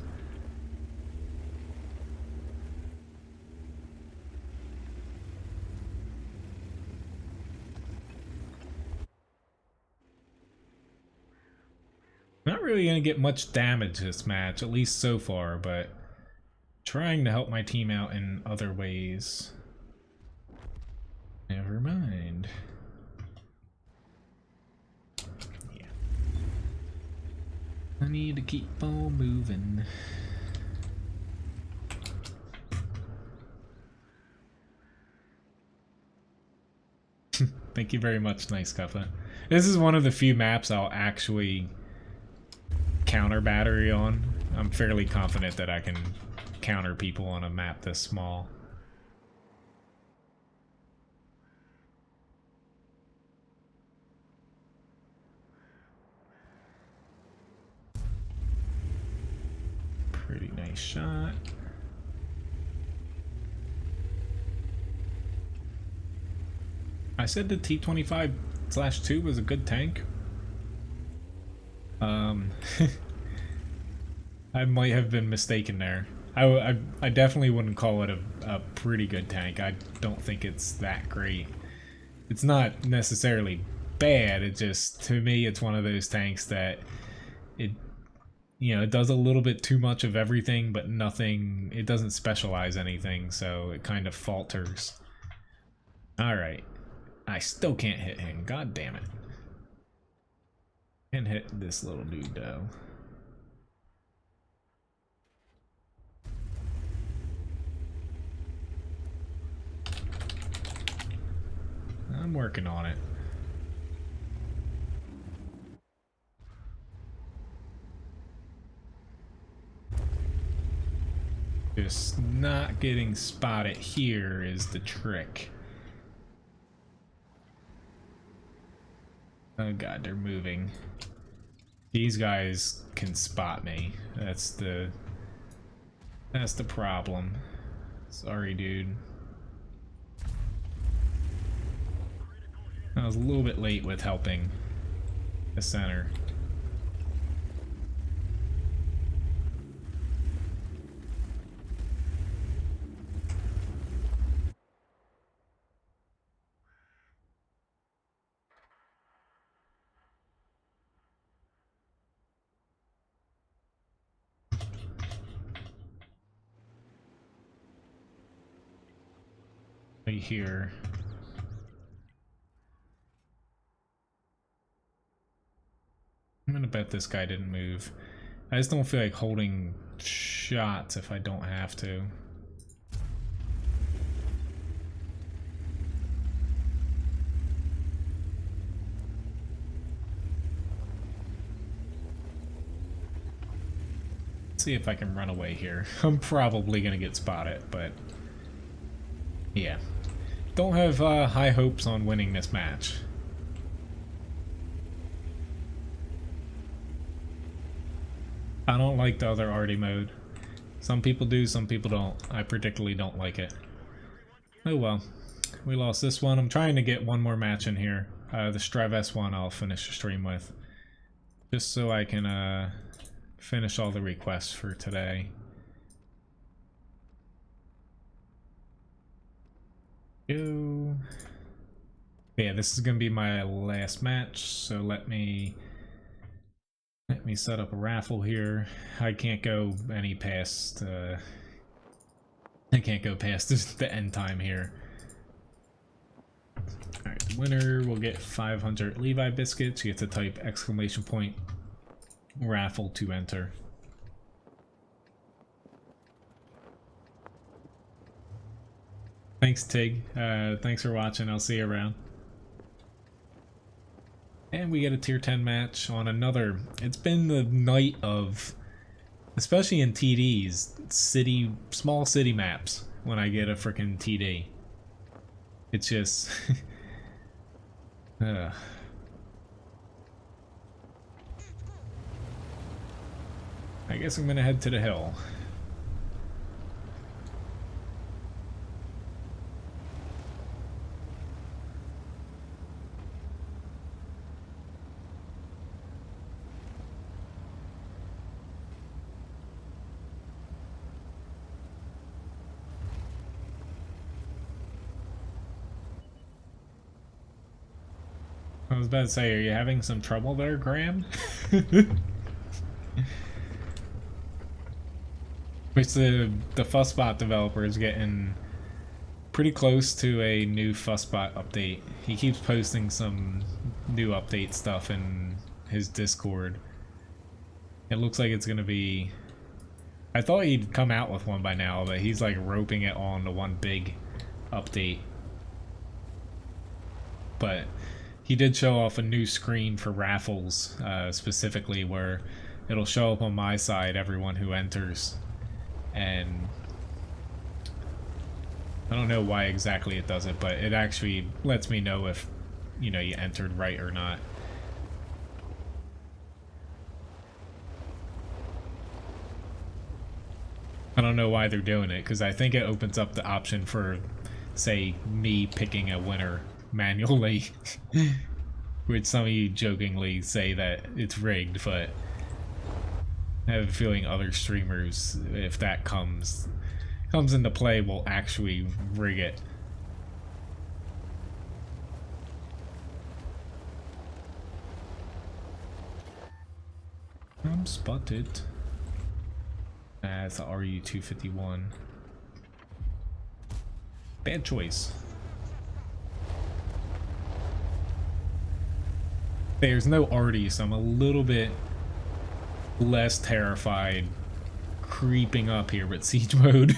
Not really going to get much damage this match, at least so far, but trying to help my team out in other ways. Never mind. Yeah. I need to keep on moving. Thank you very much, Nice Cuffa. This is one of the few maps I'll actually counter battery on. I'm fairly confident that I can counter people on a map this small. Pretty nice shot. I said the T-25/2 was a good tank. I might have been mistaken there. I definitely wouldn't call it a pretty good tank. I don't think it's that great. It's not necessarily bad, it just, to me, it's one of those tanks that it does a little bit too much of everything, but nothing, it doesn't specialize anything, so it kind of falters. Alright. I still can't hit him, god damn it. Can't hit this little dude though. I'm working on it. Just not getting spotted here is the trick. Oh god, they're moving. These guys can spot me. That's the That's the problem. Sorry, dude. I was a little bit late with helping the center. Right here. I'm gonna bet this guy didn't move. I just don't feel like holding shots if I don't have to. Let's see if I can run away here. I'm probably gonna get spotted, but yeah. Don't have high hopes on winning this match. I don't like the other arty mode. Some people do, some people don't. I particularly don't like it. Oh well. We lost this one. I'm trying to get one more match in here. The Strive S1 I'll finish the stream with. Just so I can finish all the requests for today. Go. Yeah, this is gonna be my last match, so let me set up a raffle here. I can't go any past I can't go past the end time here. Alright, the winner will get 500 Levi biscuits. You have to type exclamation point raffle to enter. Thanks, Tig. Thanks for watching. I'll see you around. And we get a tier 10 match on another. It's been the night of, especially in TDs, small city maps when I get a freaking TD. It's just... I guess I'm gonna head to the hill. I was about to say, are you having some trouble there, Graham? Which the Fussbot developer is getting pretty close to a new Fussbot update. He keeps posting some new update stuff in his Discord. It looks like it's gonna be... I thought he'd come out with one by now, but he's like roping it on to one big update. But he did show off a new screen for raffles, specifically where it'll show up on my side everyone who enters. And I don't know why exactly it does it, but it actually lets me know if, you know, you entered right or not. I don't know why they're doing it, because I think it opens up the option for, say, me picking a winner manually. Which some of you jokingly say that it's rigged, but I have a feeling other streamers, if that comes into play, will actually rig it. I'm spotted. It's the RU-251. Bad choice. There's no arty, so I'm a little bit less terrified creeping up here with siege mode.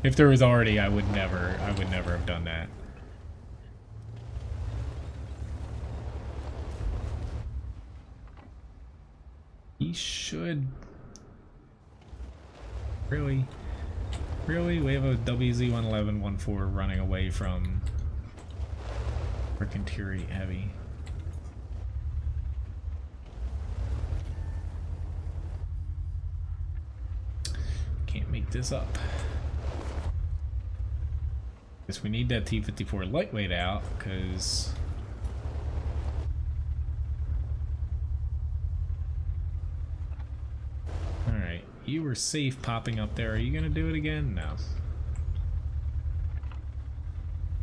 If there was arty, I would never have done that. He should... Really? Really? We have a WZ-111-14 running away from frickin' tier 8 heavy. Can't make this up. Guess we need that T-54 lightweight out, because... Alright, you were safe popping up there. Are you gonna do it again? No.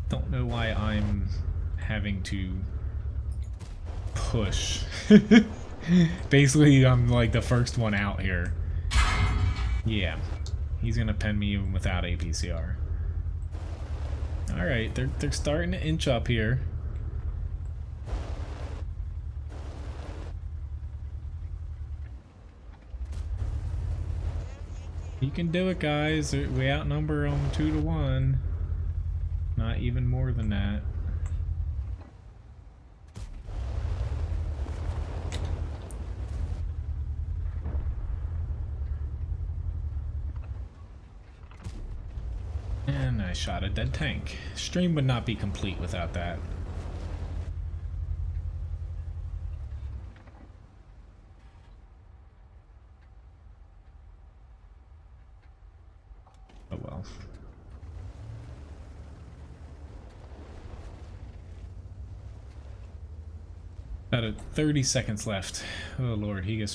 Don't know why I'm having to push. Basically, I'm like the first one out here. Yeah, he's gonna pen me even without APCR. Alright, they're starting to inch up here. You can do it, guys. We outnumber them 2-1. Not even more than that. And I shot a dead tank. Stream would not be complete without that. Oh well. About 30 seconds left. Oh lord, he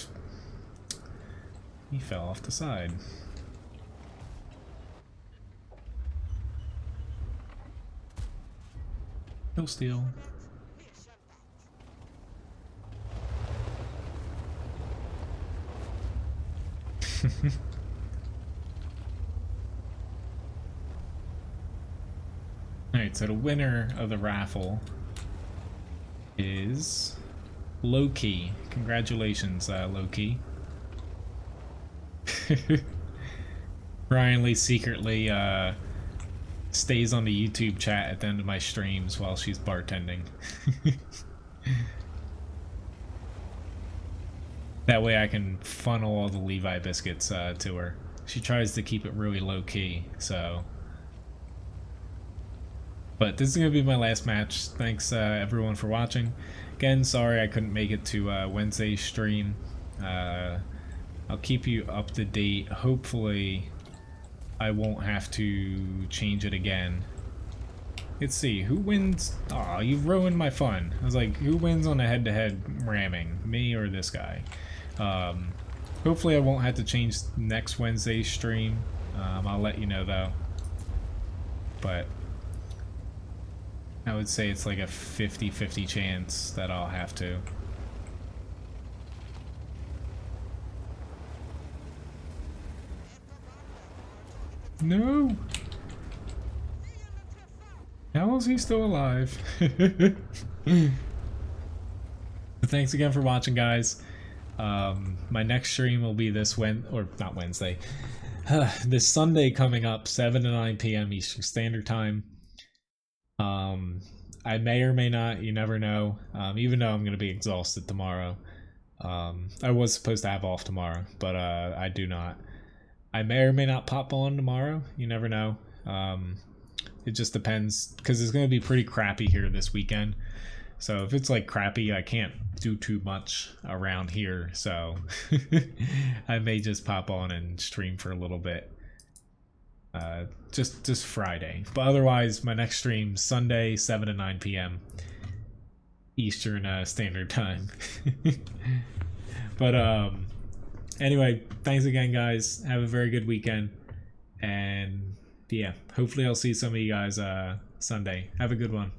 fell off the side. Kill steal. Alright, so the winner of the raffle is WoT. Congratulations, WoT. Brian Lee secretly stays on the YouTube chat at the end of my streams while she's bartending. That way I can funnel all the Levi biscuits to her. She tries to keep it really low-key, so... But this is going to be my last match. Thanks everyone for watching. Again, sorry I couldn't make it to Wednesday's stream. I'll keep you up to date. Hopefully I won't have to change it again. Let's see, who wins? Aw, you've ruined my fun. I was like, who wins on a head-to-head ramming? Me or this guy? Hopefully I won't have to change next Wednesday's stream. I'll let you know though. But I would say it's like a 50-50 chance that I'll have to. No! How is he still alive? Thanks again for watching, guys. My next stream will be this not Wednesday. This Sunday coming up, 7 to 9 p.m. Eastern Standard Time. I may or may not, you never know, even though I'm going to be exhausted tomorrow. I was supposed to have off tomorrow, but I do not. I may or may not pop on tomorrow, you never know. It just depends, because it's going to be pretty crappy here this weekend. So if it's like crappy, I can't do too much around here, so I may just pop on and stream for a little bit. Just Friday, but otherwise my next stream Sunday 7 to 9 p.m. Eastern Standard Time. But anyway, thanks again, guys. Have a very good weekend, and yeah, hopefully I'll see some of you guys Sunday. Have a good one.